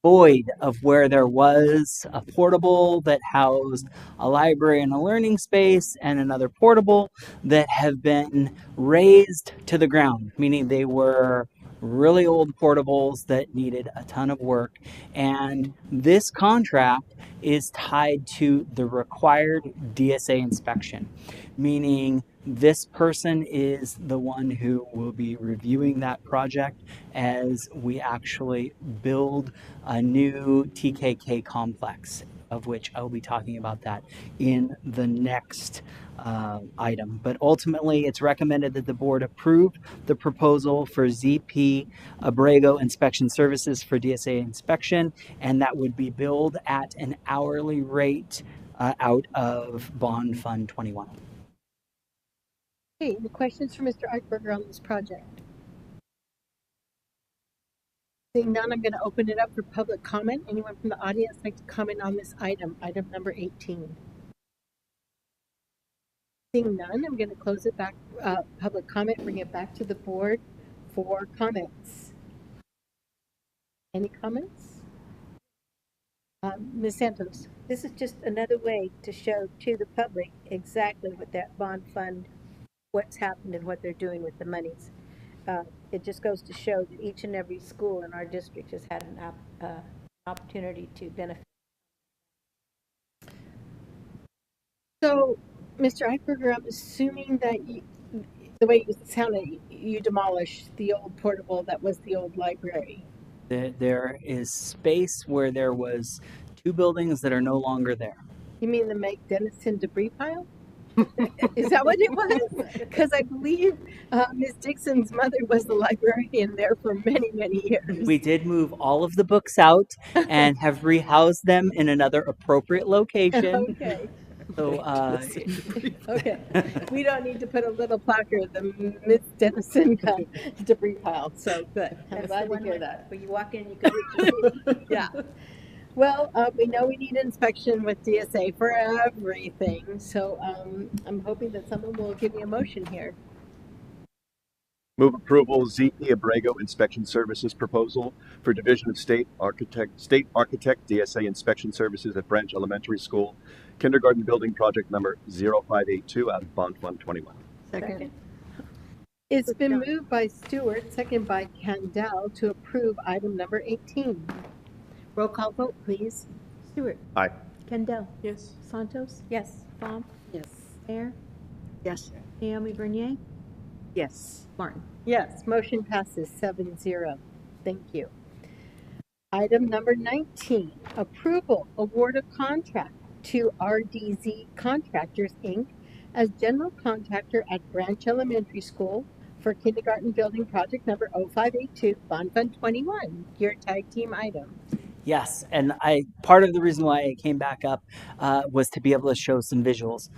Speaker 8: void of where there was a portable that housed a library and a learning space, and another portable that have been razed to the ground, meaning they were really old portables that needed a ton of work. And this contract is tied to the required DSA inspection, meaning this person is the one who will be reviewing that project as we actually build a new TKK complex, of which I will be talking about that in the next item. But ultimately, it's recommended that the board approve the proposal for ZP Abrego Inspection Services for DSA inspection, and that would be billed at an hourly rate out of Bond Fund 21.
Speaker 1: Okay, any questions for Mr. Eichberger on this project? Seeing none, I'm going to open it up for public comment. Anyone from the audience like to comment on this item, item number 18? Seeing none, I'm going to close it back, public comment, bring it back to the board for comments. Any comments? Ms. Santos?
Speaker 5: This is just another way to show to the public exactly what that bond fund, what's happened and what they're doing with the monies. It just goes to show that each and every school in our district has had an opportunity to benefit.
Speaker 1: So, Mr. Eichberger, I'm assuming that the way you sounded, you demolished the old portable that was the old library.
Speaker 8: There is space where there was 2 buildings that are no longer there.
Speaker 1: You mean the Meg Dennison debris pile? Is that what it was? Because I believe Ms. Dixon's mother was the librarian there for many, many years.
Speaker 8: We did move all of the books out and have rehoused them in another appropriate location.
Speaker 1: Okay.
Speaker 8: So,
Speaker 1: Okay. We don't need to put a little placard, the Ms. Dennison debris pile. So good. I'm glad to hear that.
Speaker 5: When you walk in, you can reach your seat.
Speaker 1: Yeah. Well, we know we need inspection with DSA for everything. So I'm hoping that someone will give me a motion here.
Speaker 4: Move approval ZE Abrego Inspection Services proposal for Division of State Architect DSA Inspection Services at Branch Elementary School, Kindergarten Building Project number 0582 out of Bond Fund 21.
Speaker 1: Second. It's been moved by Stewart, second by Candell, to approve item number 18. Roll call vote, please.
Speaker 2: Stewart.
Speaker 4: Aye.
Speaker 2: Kendall.
Speaker 9: Yes.
Speaker 2: Santos.
Speaker 5: Yes.
Speaker 2: Baum.
Speaker 1: Yes.
Speaker 2: Air.
Speaker 3: Yes.
Speaker 2: Naomi Bernier.
Speaker 6: Yes.
Speaker 2: Martin.
Speaker 1: Yes, motion passes 7-0. Thank you. Item number 19, approval, award of contract to RDZ Contractors, Inc. as general contractor at Branch Elementary School for kindergarten building project number 0582, Bond Fund 21, your tag team item.
Speaker 8: yes, and part of the reason why I came back up was to be able to show some visuals.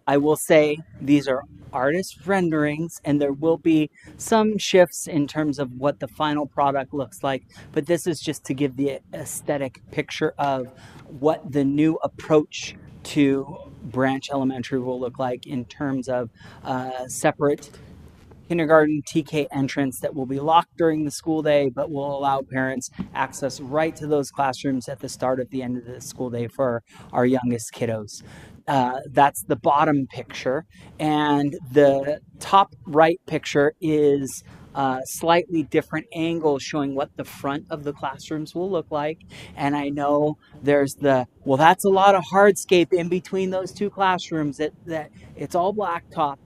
Speaker 8: I will say these are artist renderings, and there will be some shifts in terms of what the final product looks like, but this is just to give the aesthetic picture of what the new approach to Branch Elementary will look like in terms of separate kindergarten TK entrance that will be locked during the school day, but will allow parents access right to those classrooms at the start of the end of the school day for our youngest kiddos. That's the bottom picture, and the top right picture is slightly different angle showing what the front of the classrooms will look like. And I know there's well, that's a lot of hardscape in between those 2 classrooms that it's all blacktop.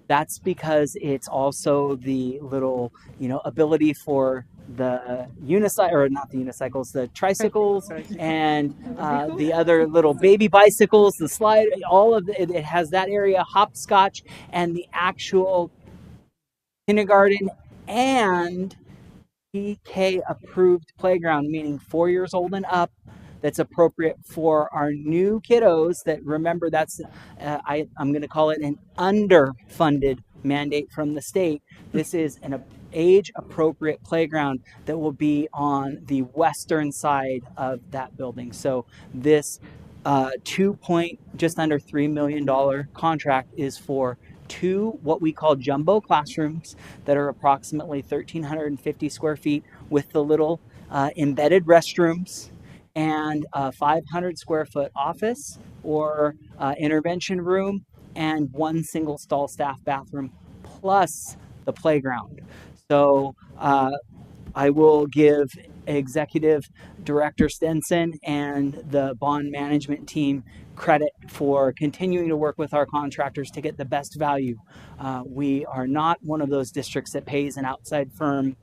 Speaker 8: That's because it's also the little, ability for the the tricycles, and the other little baby bicycles, the slide, all of it has that area, hopscotch, and the actual kindergarten and PK approved playground, meaning 4 years old and up, that's appropriate for our new kiddos. That, remember, that's I'm going to call it an underfunded mandate from the state. This is an age appropriate playground that will be on the western side of that building. So this just under $3 million contract is for 2 what we call jumbo classrooms that are approximately 1,350 square feet with the little embedded restrooms, and a 500 square foot office or intervention room, and 1 single stall staff bathroom, plus the playground. So I will give Executive Director Stenson and the bond management team credit for continuing to work with our contractors to get the best value. We are not one of those districts that pays an outside firm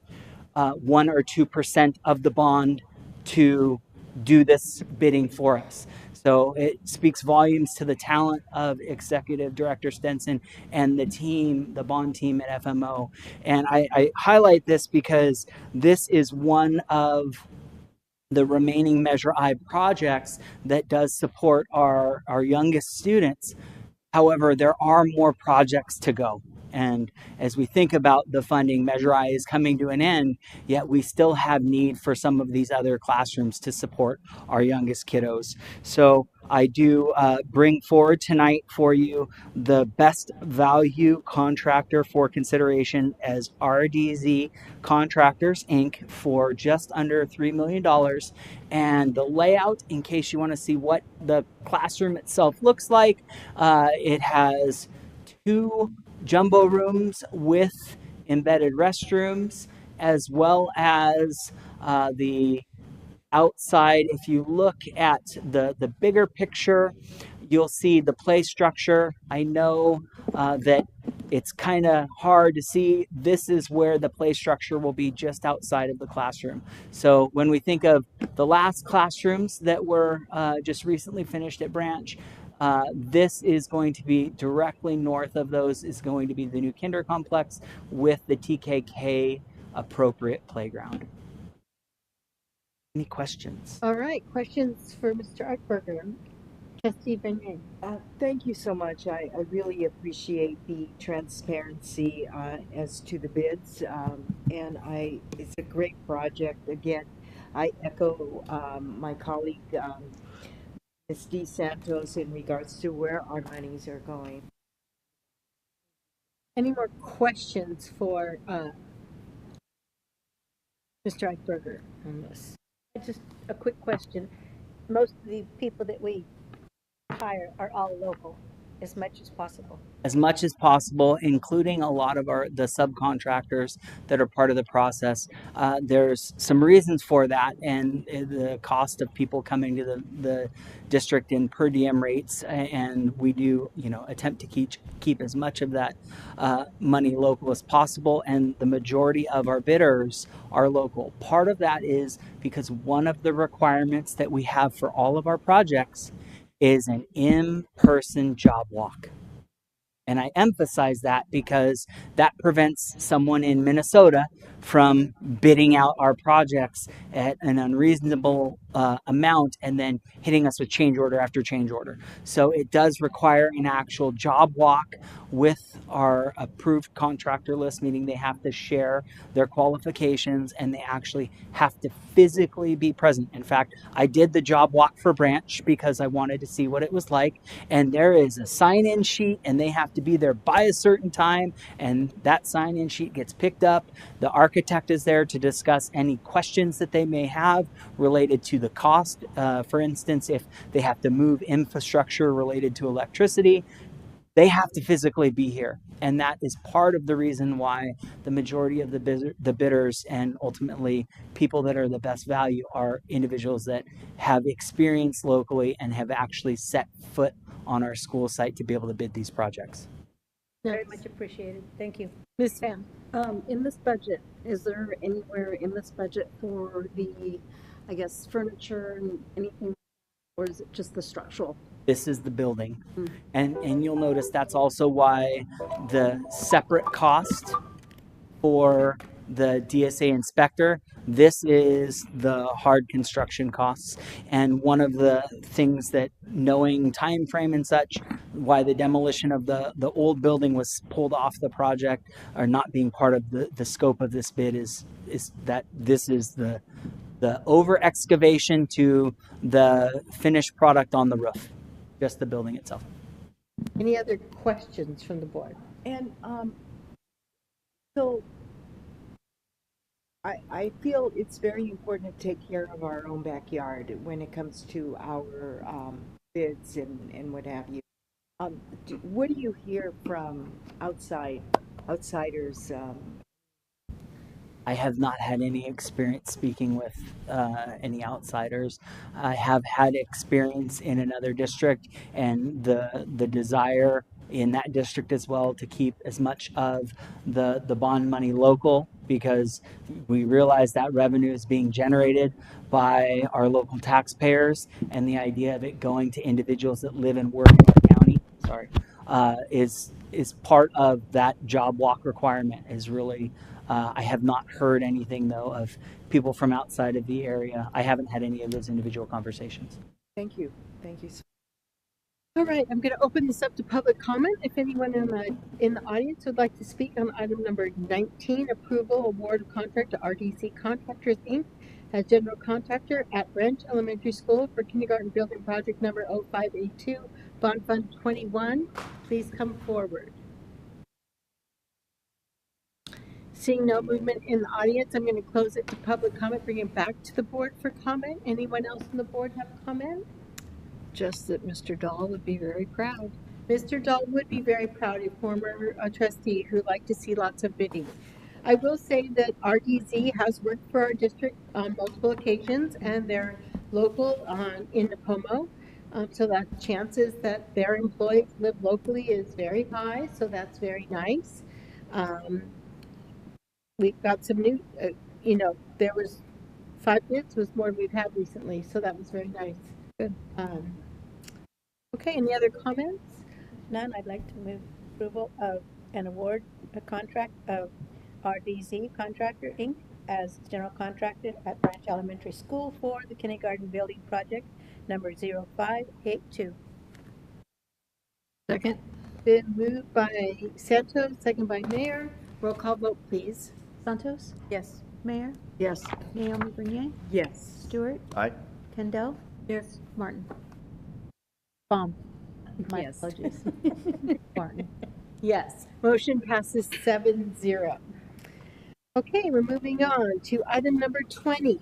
Speaker 8: 1 or 2% of the bond to do this bidding for us. So it speaks volumes to the talent of Executive Director Stenson and the team, the bond team at FMO. And I highlight this because this is one of the remaining Measure I projects that does support our youngest students. However, there are more projects to go. And as we think about the funding, Measure I is coming to an end, yet we still have need for some of these other classrooms to support our youngest kiddos. So I do bring forward tonight for you the best value contractor for consideration as RDZ Contractors Inc. for just under $3 million. And the layout, in case you want to see what the classroom itself looks like, it has 2 jumbo rooms with embedded restrooms, as well as the outside. If you look at the bigger picture, you'll see the play structure. I know that it's kind of hard to see. This is where the play structure will be, just outside of the classroom. So when we think of the last classrooms that were just recently finished at Branch, this is going to be directly north of those, is going to be the new kinder complex with the TKK appropriate playground. Any questions?
Speaker 1: All right, questions for Mr. Eckberger? Trustee Beignet.
Speaker 6: Thank you so much. I really appreciate the transparency as to the bids, and it's a great project. Again, I echo my colleague, Ms. DeSantos, in regards to where our monies are going.
Speaker 1: Any more questions for Mr. Eckberger on this?
Speaker 5: Just a quick question. Most of the people that we hire are all local, as much as possible.
Speaker 8: As much as possible, including a lot of the subcontractors that are part of the process. There's some reasons for that, and the cost of people coming to the district in per diem rates, and we do attempt to keep as much of that money local as possible, and the majority of our bidders are local. Part of that is because one of the requirements that we have for all of our projects is an in-person job walk. And I emphasize that because that prevents someone in Minnesota from bidding out our projects at an unreasonable amount and then hitting us with change order after change order. So it does require an actual job walk with our approved contractor list, meaning they have to share their qualifications and they actually have to physically be present. In fact, I did the job walk for Branch because I wanted to see what it was like, and there is a sign-in sheet and they have to be there by a certain time, and that sign-in sheet gets picked up. The architect is there to discuss any questions that they may have related to the cost. For instance, if they have to move infrastructure related to electricity, they have to physically be here. And that is part of the reason why the majority of the bidders and ultimately people that are the best value are individuals that have experience locally and have actually set foot on our school site to be able to bid these projects.
Speaker 5: Very much appreciated. Thank you.
Speaker 1: Ms. Pham.
Speaker 3: In this budget, is there anywhere in this budget for the, furniture and anything, or is it just the structural?
Speaker 8: This is the building. And you'll notice that's also why the separate cost for the DSA inspector, this is the hard construction costs. And one of the things that, knowing time frame and such, why the demolition of the old building was pulled off the project or not being part of the scope of this bid is that this is the over excavation to the finished product on the roof, just the building itself.
Speaker 1: Any other questions from the board?
Speaker 6: And so I feel it's very important to take care of our own backyard when it comes to our bids and what have you. What do you hear from outsiders?
Speaker 8: I have not had any experience speaking with any outsiders. I have had experience in another district, and the desire in that district as well to keep as much of the bond money local, because we realize that revenue is being generated by our local taxpayers, and the idea of it going to individuals that live and work in the county, is part of that job walk requirement. Is really I have not heard anything though of people from outside of the area. I haven't had any of those individual conversations.
Speaker 6: Thank you. Thank you.
Speaker 1: All right, I'm going to open this up to public comment. If anyone in the audience would like to speak on item number 19, approval award of contract to RDC Contractors Inc. as general contractor at Branch Elementary School for kindergarten building project number 0582, Bond Fund 21. Please come forward. Seeing no movement in the audience, I'm going to close it to public comment, bring it back to the board for comment. Anyone else on the board have comment?
Speaker 3: Just that Mr. Dahl would be very proud.
Speaker 1: Mr. Dahl would be very proud, a former trustee who'd like to see lots of bidding. I will say that RDZ has worked for our district on multiple occasions, and they're local in Napomo. So that chances that their employees live locally is very high, so that's very nice. We've got some new, there was 5 bids was more than we've had recently, so that was very nice.
Speaker 3: Good.
Speaker 1: Okay, any other comments?
Speaker 5: None. I'd like to move approval of an award, a contract of RDZ Contractor Inc. as general contractor at Branch Elementary School for the kindergarten building project number 0582.
Speaker 3: Second?
Speaker 1: Been moved by Santos, second by Mayor. Roll call vote, please.
Speaker 2: Santos?
Speaker 5: Yes.
Speaker 2: Mayor?
Speaker 3: Yes.
Speaker 2: Naomi Bernier?
Speaker 6: Yes.
Speaker 2: Stewart?
Speaker 4: Aye.
Speaker 2: Kendall?
Speaker 3: Yes.
Speaker 2: Martin? Baum? My
Speaker 6: Yes.
Speaker 2: apologies. Martin?
Speaker 1: Yes. Motion passes 7-0. Okay, we're moving on to item number 20.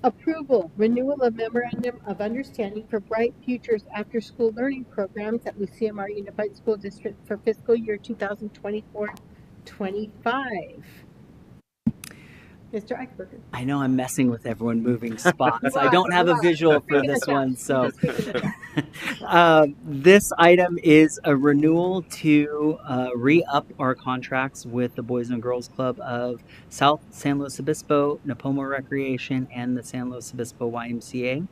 Speaker 1: Approval, renewal of memorandum of understanding for Bright Futures after-school learning programs at Lucia-Mar Unified School District for fiscal year 2024-25. Mr. Eichberger.
Speaker 8: I know I'm messing with everyone moving spots. I don't have a visual for this one, so this item is a renewal to re-up our contracts with the Boys and Girls Club of South San Luis Obispo, Napomo Recreation, and the San Luis Obispo YMCA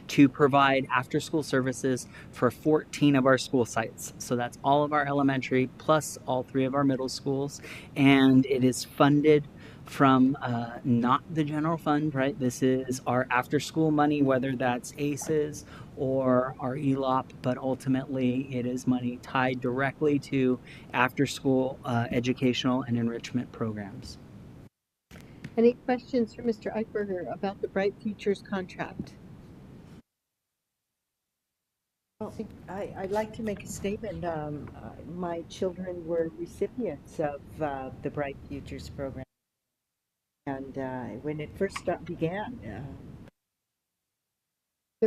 Speaker 8: to provide after-school services for 14 of our school sites. So that's all of our elementary plus all 3 of our middle schools, and it is funded from not the general fund, right? This is our after school money, whether that's ACES or our ELOP, but ultimately it is money tied directly to after school educational and enrichment programs.
Speaker 1: Any questions for Mr. Eichberger about the Bright Futures contract?
Speaker 6: Well, I'd like to make a statement. My children were recipients of the Bright Futures program. And when it first began,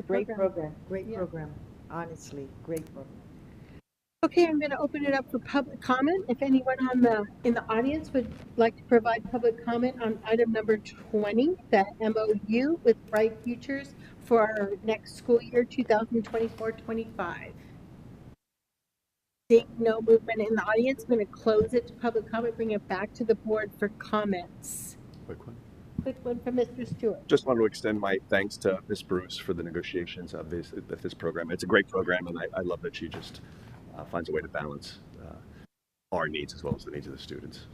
Speaker 6: great program, honestly, great program.
Speaker 1: Okay, I'm going to open it up for public comment. If anyone in the audience would like to provide public comment on item number 20, the MOU with Bright Futures for our next school year, 2024-25. Seeing no movement in the audience, I'm going to close it to public comment, bring it back to the board for comments. Quick one from Mr. Stewart.
Speaker 4: Just want to extend my thanks to Ms. Bruce for the negotiations of this program. It's a great program, and I love that she just finds a way to balance our needs as well as the needs of the students.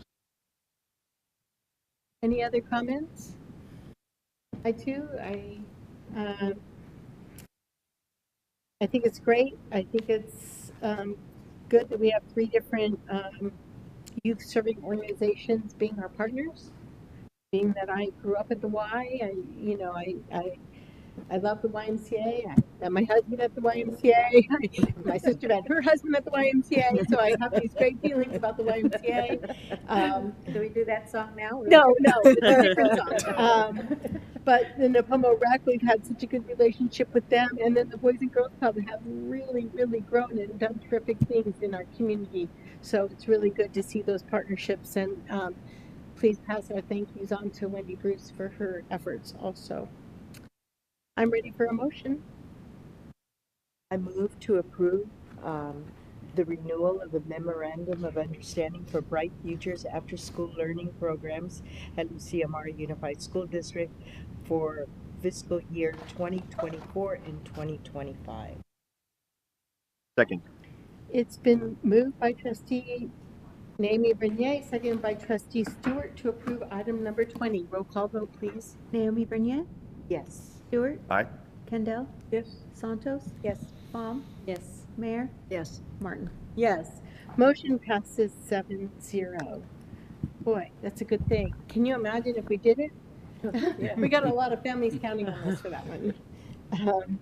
Speaker 1: Any other comments? I think it's great. I think it's good that we have 3 different youth serving organizations being our partners. Being that I grew up at the Y, I love the YMCA. I met my husband at the YMCA. My sister met her husband at the YMCA, so I have these great feelings about the YMCA.
Speaker 5: Do we do that song now?
Speaker 1: No, it's a different song. But the Napomo Rec, we've had such a good relationship with them, and then the Boys and Girls Club have really, really grown and done terrific things in our community. So it's really good to see those partnerships, and please pass our thank yous on to Wendy Bruce for her efforts also. I'm ready for a motion.
Speaker 6: I move to approve the renewal of the memorandum of understanding for Bright Futures after-school learning programs at Lucia-Mar Unified School District for fiscal year 2024 and 2025.
Speaker 4: Second.
Speaker 1: It's been moved by Trustee Naomi Bernier, seconded by Trustee Stewart to approve item number 20. Roll call vote, please.
Speaker 2: Naomi Bernier?
Speaker 6: Yes.
Speaker 2: Stewart?
Speaker 4: Aye.
Speaker 2: Kendall?
Speaker 3: Yes.
Speaker 2: Santos?
Speaker 5: Yes.
Speaker 2: Baum?
Speaker 5: Yes.
Speaker 2: Mayor?
Speaker 3: Yes.
Speaker 2: Martin?
Speaker 1: Yes. Motion passes 7-0. Boy, that's a good thing. Can you imagine if we did it We got a lot of families counting on us for that one.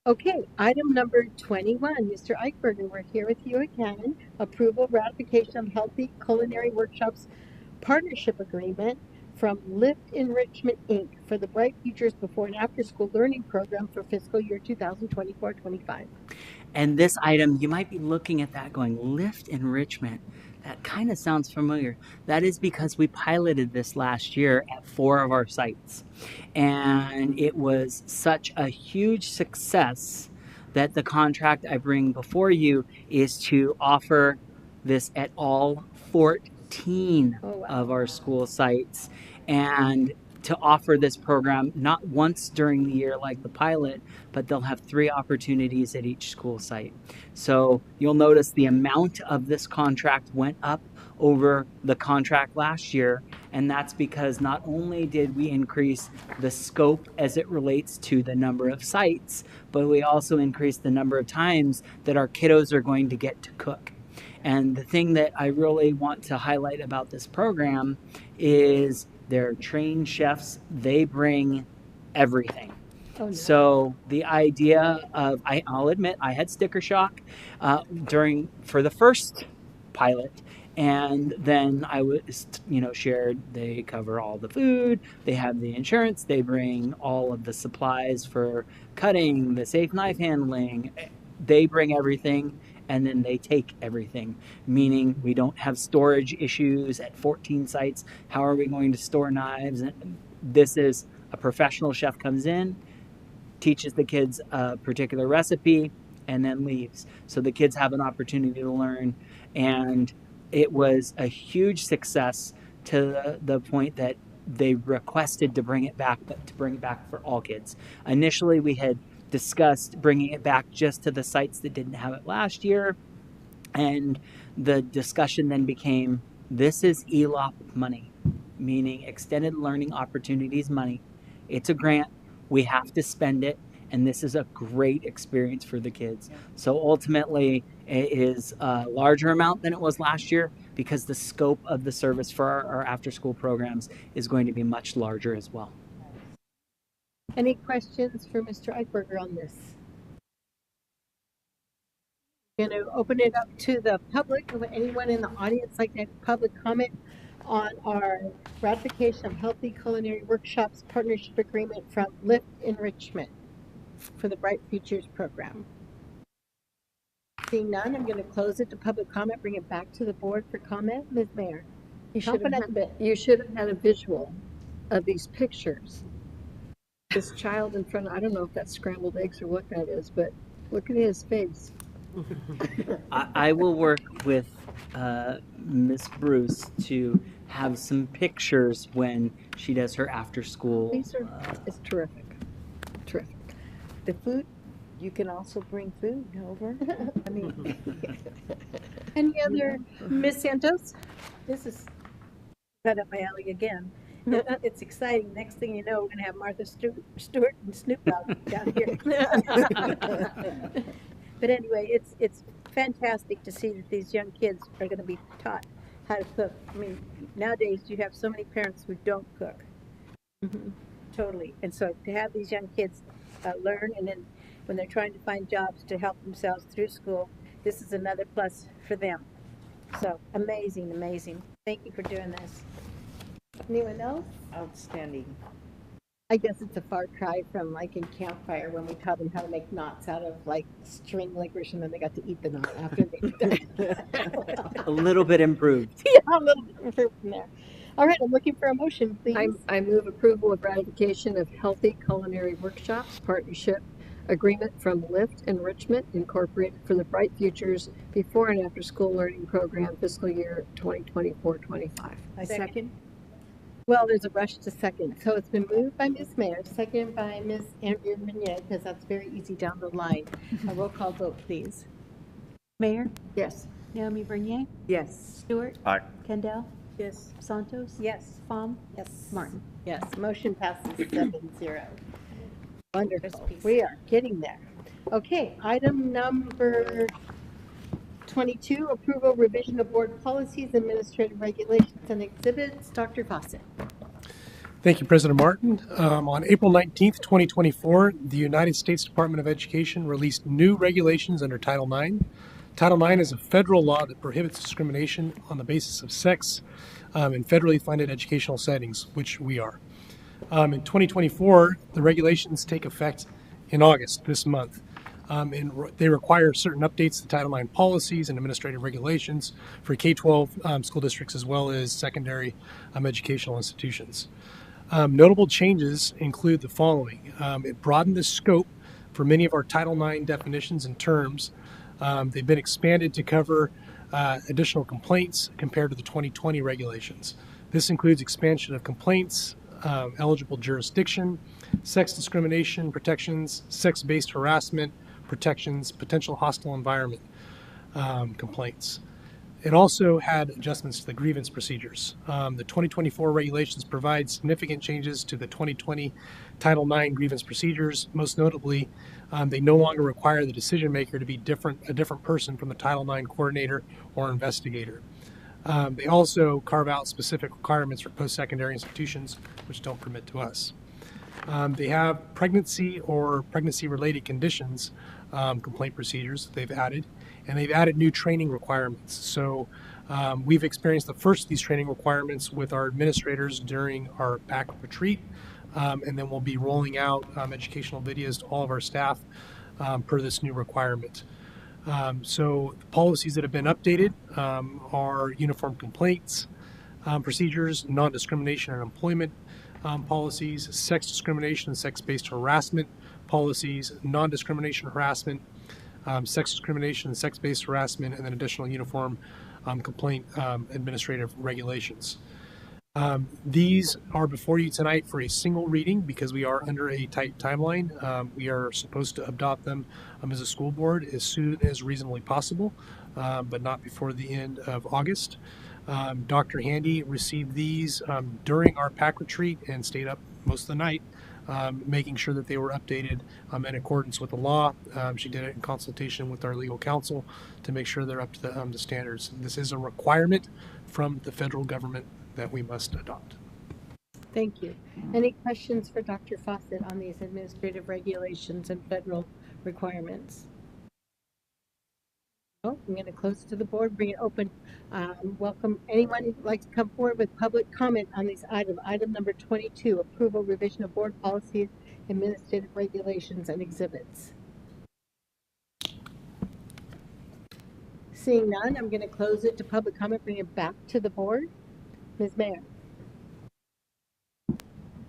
Speaker 1: Okay, item number 21, Mr. Eichberger, we're here with you again. Approval, ratification of Healthy Culinary Workshops Partnership Agreement from Lift Enrichment, Inc. for the Bright Futures Before and After School Learning Program for fiscal year 2024-25.
Speaker 8: And this item, you might be looking at that going, Lift Enrichment. That kind of sounds familiar. That is because we piloted this last year at 4 of our sites. And it was such a huge success that the contract I bring before you is to offer this at all 14 of our school sites. And to offer this program not once during the year like the pilot, but they'll have 3 opportunities at each school site. So you'll notice the amount of this contract went up over the contract last year, and that's because not only did we increase the scope as it relates to the number of sites, but we also increased the number of times that our kiddos are going to get to cook. And the thing that I really want to highlight about this program is they're trained chefs. They bring everything. Oh, no. So the idea of, I'll admit, I had sticker shock for the first pilot. And then I was, shared, they cover all the food, they have the insurance, they bring all of the supplies for cutting, the safe knife handling. They bring everything. And then they take everything, meaning we don't have storage issues at 14 sites. How are we going to store knives? And this is a professional chef comes in, teaches the kids a particular recipe, and then leaves. So the kids have an opportunity to learn. And it was a huge success to the point that they requested to bring it back, but to bring it back for all kids. Initially, we had discussed bringing it back just to the sites that didn't have it last year. And the discussion then became, this is ELOP money, meaning Extended Learning Opportunities money. It's a grant. We have to spend it. And this is a great experience for the kids. So ultimately, it is a larger amount than it was last year because the scope of the service for our after-school programs is going to be much larger as well.
Speaker 1: Any questions for Mr. Eichberger on this? I'm going to open it up to the public. Would anyone in the audience like to have public comment on our ratification of Healthy Culinary Workshops Partnership Agreement from Lift Enrichment for the Bright Futures program? Seeing none, I'm going to close it to public comment, bring it back to the board for comment. Ms. Mayer,
Speaker 3: you should have had a visual of these pictures. This child in front, I don't know if that's scrambled eggs or what that is, but look at his face.
Speaker 8: I will work with Miss Bruce to have some pictures when she does her after school.
Speaker 3: These are, it's terrific. Terrific.
Speaker 6: The food, you can also bring food over. I mean,
Speaker 1: any other, Ms. Santos?
Speaker 5: This is right up my alley again. It's exciting. Next thing you know, we're going to have Martha Stewart and Snoop Dogg down here. But anyway, it's fantastic to see that these young kids are going to be taught how to cook. I mean, nowadays you have so many parents who don't cook. Mm-hmm. Totally. And so to have these young kids learn, and then when they're trying to find jobs to help themselves through school, this is another plus for them. So amazing, amazing. Thank you for doing this. Anyone else?
Speaker 6: outstanding.
Speaker 1: I guess it's a far cry from like in Campfire when we taught them how to make knots out of like string licorice, and then they got to eat the knot after they did it.
Speaker 8: A little bit improved.
Speaker 1: Yeah, a little bit improved from there. All right, I'm looking for a motion, please.
Speaker 3: I move approval of ratification of Healthy Culinary Workshops Partnership Agreement from Lift Enrichment Incorporated for the Bright Futures Before and After School Learning Program fiscal year 2024-25.
Speaker 6: I second.
Speaker 1: Well, there's a rush to second. So it's been moved by Ms. Mayer, seconded by Ms. Andrea Meunier, because that's very easy down the line. A roll call vote, please.
Speaker 2: Mayor,
Speaker 3: Yes.
Speaker 2: Naomi Bernier,
Speaker 6: Yes.
Speaker 2: Stewart,
Speaker 4: Aye.
Speaker 2: Kendall,
Speaker 5: Yes.
Speaker 2: Santos,
Speaker 5: Yes.
Speaker 2: Pham,
Speaker 5: Yes.
Speaker 2: Martin.
Speaker 1: Yes, motion passes 7-0. Wonderful. We are getting there. Okay, item number 22, approval revision of board policies, administrative regulations, and exhibits. Dr. Fawcett.
Speaker 7: Thank you, President Martin. On April 19th, 2024, the United States Department of Education released new regulations under Title IX. Title IX is a federal law that prohibits discrimination on the basis of sex in federally funded educational settings, which we are. In 2024, the regulations take effect in August this month. And they require certain updates to Title IX policies and administrative regulations for K-12 school districts as well as secondary educational institutions. Notable changes include the following. It broadened the scope for many of our Title IX definitions and terms. They've been expanded to cover additional complaints compared to the 2020 regulations. This includes expansion of complaints, eligible jurisdiction, sex discrimination protections, sex-based harassment protections, potential hostile environment complaints. It also had adjustments to the grievance procedures. The 2024 regulations provide significant changes to the 2020 Title IX grievance procedures. Most notably, they no longer require the decision maker to be a different person from the Title IX coordinator or investigator. They also carve out specific requirements for post-secondary institutions, which don't permit to us. They have pregnancy or pregnancy-related conditions complaint procedures that they've added, and they've added new training requirements. So we've experienced the first of these training requirements with our administrators during our PAC retreat, and then we'll be rolling out educational videos to all of our staff per this new requirement. So the policies that have been updated are uniform complaints procedures, non-discrimination and employment policies, sex discrimination and sex-based harassment policies, non-discrimination harassment, sex discrimination and sex-based harassment, and then additional uniform complaint administrative regulations. These are before you tonight for a single reading because we are under a tight timeline. We are supposed to adopt them as a school board as soon as reasonably possible, but not before the end of August. Dr. Handy received these during our PAC retreat and stayed up most of the night making sure that they were updated in accordance with the law. She did it in consultation with our legal counsel to make sure they're up to the standards. This is a requirement from the federal government that we must adopt.
Speaker 1: Thank you. Any questions for Dr. Fawcett on these administrative regulations and federal requirements? Oh, I'm going to close it to the board, bring it open. Welcome anyone who'd like to come forward with public comment on these items. Item number 22, approval revision of board policies, administrative regulations, and exhibits. Seeing none, I'm going to close it to public comment, bring it back to the board. Ms. Mayor.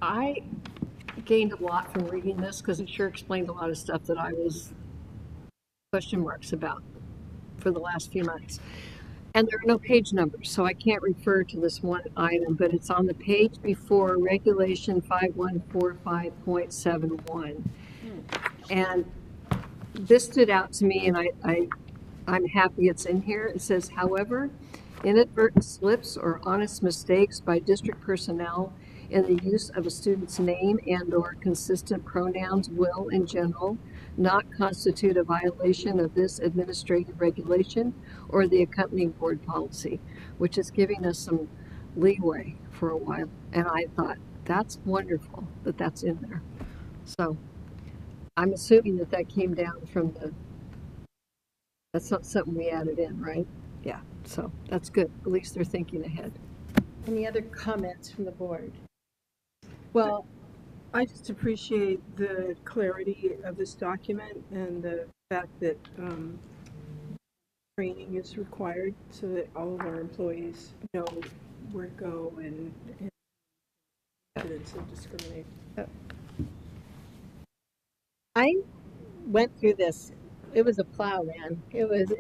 Speaker 3: I gained a lot from reading this because it sure explained a lot of stuff that I was question marks about for the last few months. And there are no page numbers, so I can't refer to this one item, but it's on the page before Regulation 5145.71. And this stood out to me, and I'm happy it's in here. It says, however, inadvertent slips or honest mistakes by district personnel in the use of a student's name and/or consistent pronouns will, in general, not constitute a violation of this administrative regulation or the accompanying board policy, which is giving us some leeway for a while. And I thought, that's wonderful that that's in there. So I'm assuming that that came down from that's not something we added in, right? Yeah, so that's good. At least they're thinking ahead.
Speaker 1: Any other comments from the board?
Speaker 10: Well, I just appreciate the clarity of this document and the fact that training is required so that all of our employees know where to go and evidence of discrimination.
Speaker 1: I went through this. It was a plow, man. It was,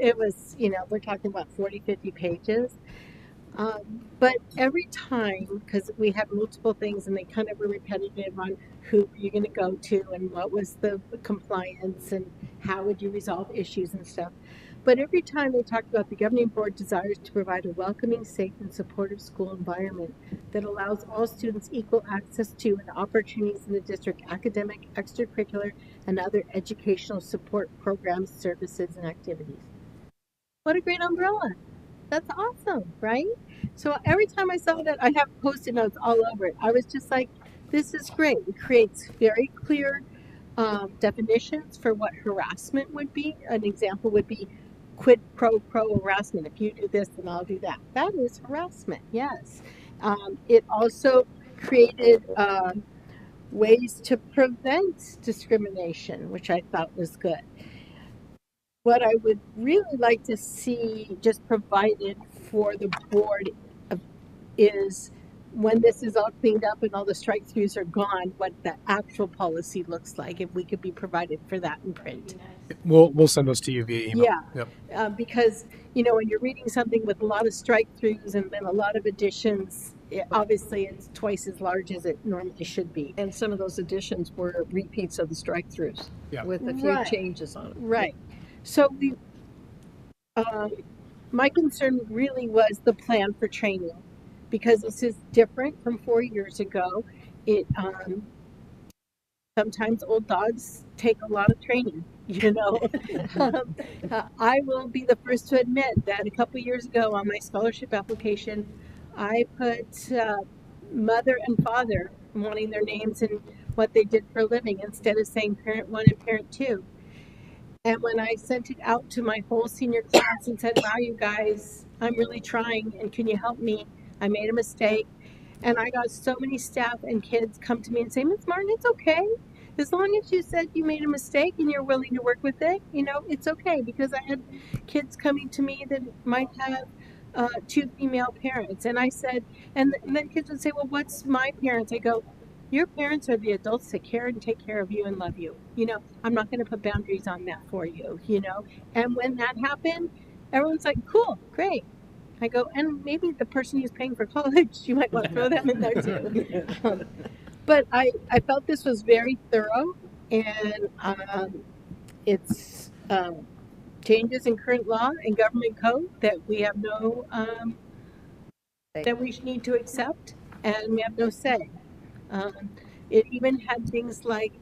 Speaker 1: we're talking about 40, 50 pages. But every time, because we have multiple things and they kind of were repetitive on who you're going to go to and what was the compliance and how would you resolve issues and stuff. But every time they talked about the governing board desires to provide a welcoming, safe, and supportive school environment that allows all students equal access to and opportunities in the district, academic, extracurricular, and other educational support programs, services, and activities. What a great umbrella. That's awesome, right? So every time I saw that, I have Post-it notes all over it. I was just like, This is great. It creates very clear definitions for what harassment would be. An example would be quid pro quo harassment. If you do this, then I'll do that. That is harassment, yes. It also created ways to prevent discrimination, which I thought was good. What I would really like to see just provided for the board is when this is all cleaned up and all the strike-throughs are gone, what the actual policy looks like, if we could be provided for that in print.
Speaker 7: We'll send those to you via email.
Speaker 1: Yeah,
Speaker 7: Yep.
Speaker 1: because, when you're reading something with a lot of strike-throughs and then a lot of additions, obviously it's twice as large as it normally should be.
Speaker 3: And some of those additions were repeats of the strike-throughs with a few
Speaker 1: Right.
Speaker 3: changes on it.
Speaker 1: Right. So my concern really was the plan for training, because this is different from 4 years ago. It sometimes old dogs take a lot of training. I will be the first to admit that a couple years ago on my scholarship application, I put mother and father wanting their names and what they did for a living instead of saying parent 1 and parent 2. And when I sent it out to my whole senior class and said, wow, you guys, I'm really trying, and can you help me? I made a mistake. And I got so many staff and kids come to me and say, Ms. Martin, it's okay. As long as you said you made a mistake and you're willing to work with it, it's okay. Because I had kids coming to me that might have 2 female parents. And I said, and then kids would say, well, what's my parents? I go, your parents are the adults that care and take care of you and love you. I'm not going to put boundaries on that for you, And when that happened, everyone's like, cool, great. I go, and maybe the person who's paying for college, you might want to throw them in there too. But I felt this was very thorough, and it's changes in current law and government code that we have no, that we need to accept, and we have no say. It even had things like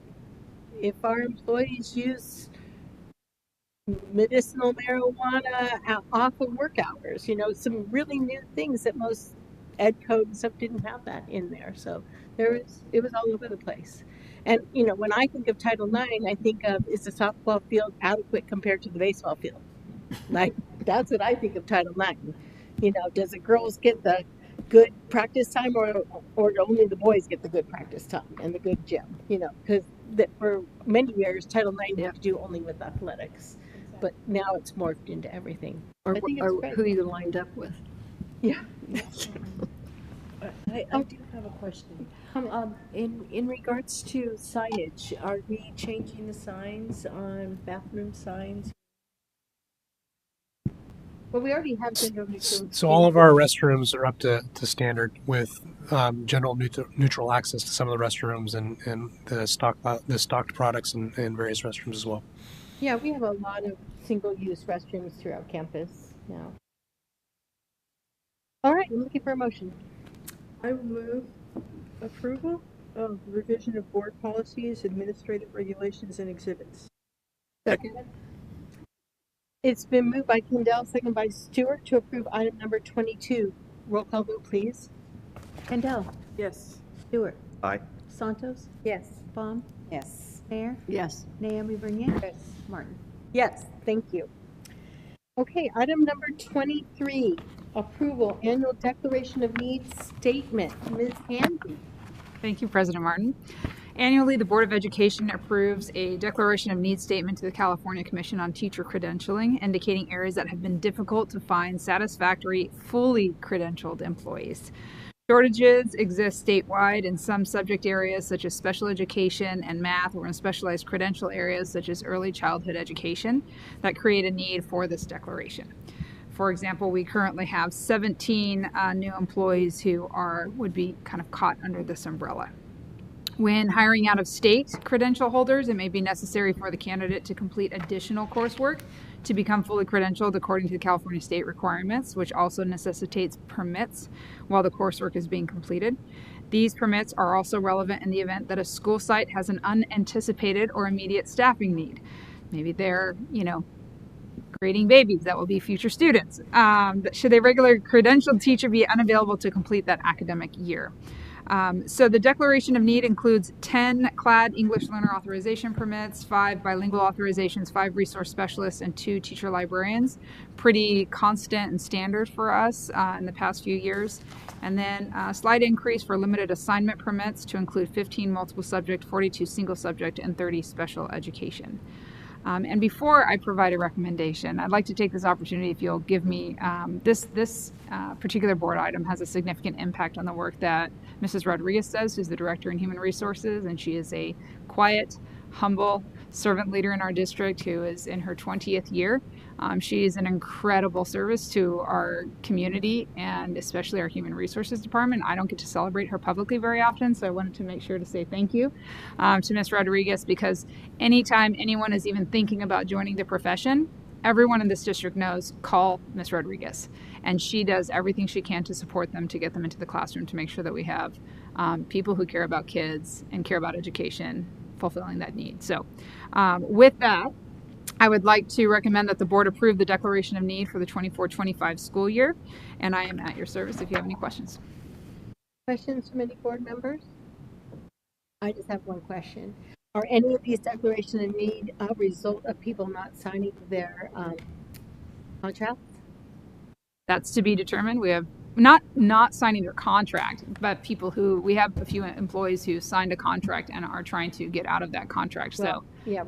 Speaker 1: if our employees use medicinal marijuana off of work hours, some really new things that most ed code and stuff didn't have that in there. So it was all over the place. And, when I think of Title IX, I think of, is the softball field adequate compared to the baseball field? Like, that's what I think of Title IX. Does the girls get the good practice time or only the boys get the good practice time and the good gym? Because for many years, Title IX had to do only with athletics. But now it's morphed into everything.
Speaker 3: Or who you lined up with.
Speaker 1: Yeah.
Speaker 6: I do have a question. In regards to signage, are we changing the signs on bathroom signs?
Speaker 1: Well, we already have gender neutral.
Speaker 7: So all of our restrooms are up to standard with general neutral access to some of the restrooms and the stocked products and various restrooms as well.
Speaker 1: Yeah, we have a lot of single-use restrooms throughout campus now. All right, I'm looking for a motion.
Speaker 10: I will move approval of revision of board policies, administrative regulations, and exhibits.
Speaker 1: Second. It's been moved by Kendall, second by Stewart, to approve item number 22. Roll call vote, please.
Speaker 5: Kendall,
Speaker 10: Yes.
Speaker 5: Stewart,
Speaker 4: Aye.
Speaker 5: Santos,
Speaker 6: Yes.
Speaker 5: Baum,
Speaker 6: Yes.
Speaker 5: Mayor,
Speaker 3: Yes.
Speaker 5: Naomi Bernier,
Speaker 6: Yes.
Speaker 5: Martin.
Speaker 1: Yes, thank you. Okay, item number 23, approval annual declaration of needs statement. Ms. Handy.
Speaker 11: Thank you, President Martin. Annually, the Board of Education approves a declaration of needs statement to the California Commission on Teacher Credentialing, indicating areas that have been difficult to find satisfactory, fully credentialed employees. Shortages exist statewide in some subject areas such as special education and math, or in specialized credential areas such as early childhood education that create a need for this declaration. For example, we currently have 17 new employees who would be kind of caught under this umbrella. When hiring out of state credential holders, it may be necessary for the candidate to complete additional coursework to become fully credentialed according to the California state requirements, which also necessitates permits while the coursework is being completed. These permits are also relevant in the event that a school site has an unanticipated or immediate staffing need. Maybe they're, creating babies that will be future students. Should a regular credentialed teacher be unavailable to complete that academic year? So the declaration of need includes 10 CLAD English learner authorization permits, 5 bilingual authorizations, 5 resource specialists, and 2 teacher librarians. Pretty constant and standard for us in the past few years. And then a slight increase for limited assignment permits to include 15 multiple subject, 42 single subject, and 30 special education. And before I provide a recommendation, I'd like to take this opportunity, if you'll give me, this particular board item has a significant impact on the work that Mrs. Rodriguez does, who's the Director in Human Resources, and she is a quiet, humble servant leader in our district who is in her 20th year. She is an incredible service to our community and especially our Human Resources Department. I don't get to celebrate her publicly very often, so I wanted to make sure to say thank you to Ms. Rodriguez, because anytime anyone is even thinking about joining the profession, everyone in this district knows, call Ms. Rodriguez. And she does everything she can to support them, to get them into the classroom, to make sure that we have people who care about kids and care about education fulfilling that need. So with that, I would like to recommend that the board approve the declaration of need for the 24-25 school year, and I am at your service if you have any questions.
Speaker 1: Questions from any board members? I just have one question. Are any of these declarations of need a result of people not signing their contracts?
Speaker 11: That's to be determined. We have not signing their contract, but people who, we have a few employees who signed a contract and are trying to get out of that contract.
Speaker 1: Well,
Speaker 11: so
Speaker 1: yeah,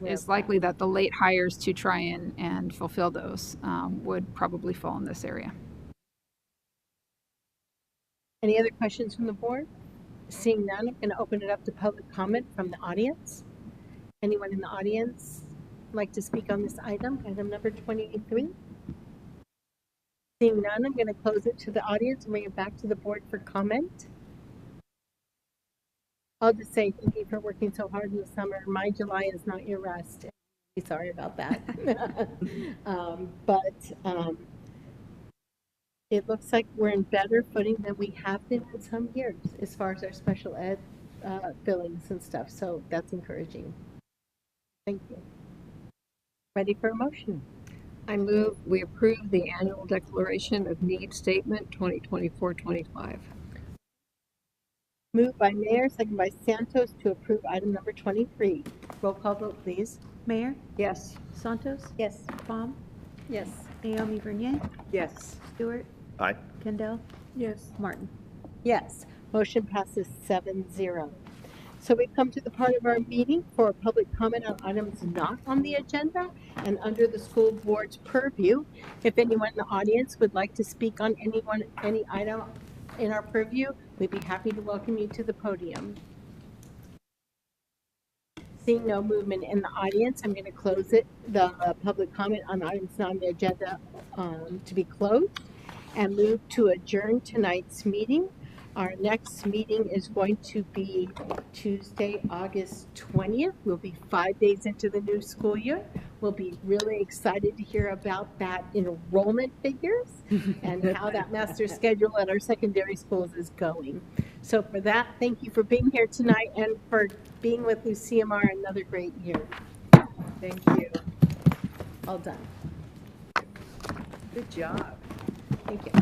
Speaker 11: it's likely that the late hires to try and fulfill those would probably fall in this area.
Speaker 1: Any other questions from the board? Seeing none, I'm going to open it up to public comment from the audience. Anyone in the audience like to speak on this item number 23? Seeing none, I'm going to close it to the audience and bring it back to the board for comment. I'll just say thank you for working so hard in the summer. My July is not your rest. I'm sorry about that. It looks like we're in better footing than we have been in some years as far as our special ed billings and stuff. So that's encouraging. Thank you. Ready for a motion?
Speaker 3: I move we approve the annual declaration of need statement 2024-25.
Speaker 1: Moved by Mayor, second by Santos to approve item number 23. Roll call vote, please.
Speaker 5: Mayor?
Speaker 3: Yes.
Speaker 5: Santos?
Speaker 1: Yes.
Speaker 5: Baum?
Speaker 1: Yes.
Speaker 5: Naomi Vernier?
Speaker 6: Yes.
Speaker 5: Stewart?
Speaker 4: Aye.
Speaker 5: Kendall?
Speaker 10: Yes.
Speaker 5: Martin?
Speaker 1: Yes. Motion passes 7-0. So we've come to the part of our meeting for public comment on items not on the agenda and under the school board's purview. If anyone in the audience would like to speak on any item in our purview, we'd be happy to welcome you to the podium. Seeing no movement in the audience, I'm going to close the public comment on items not on the agenda to be closed and move to adjourn tonight's meeting. Our next meeting is going to be Tuesday, August 20th. We'll be 5 days into the new school year. We'll be really excited to hear about that enrollment figures and how that master schedule at our secondary schools is going. So for that, thank you for being here tonight and for being with LuCMR another great year.
Speaker 6: Thank you.
Speaker 1: All done.
Speaker 6: Good job.
Speaker 1: Thank you.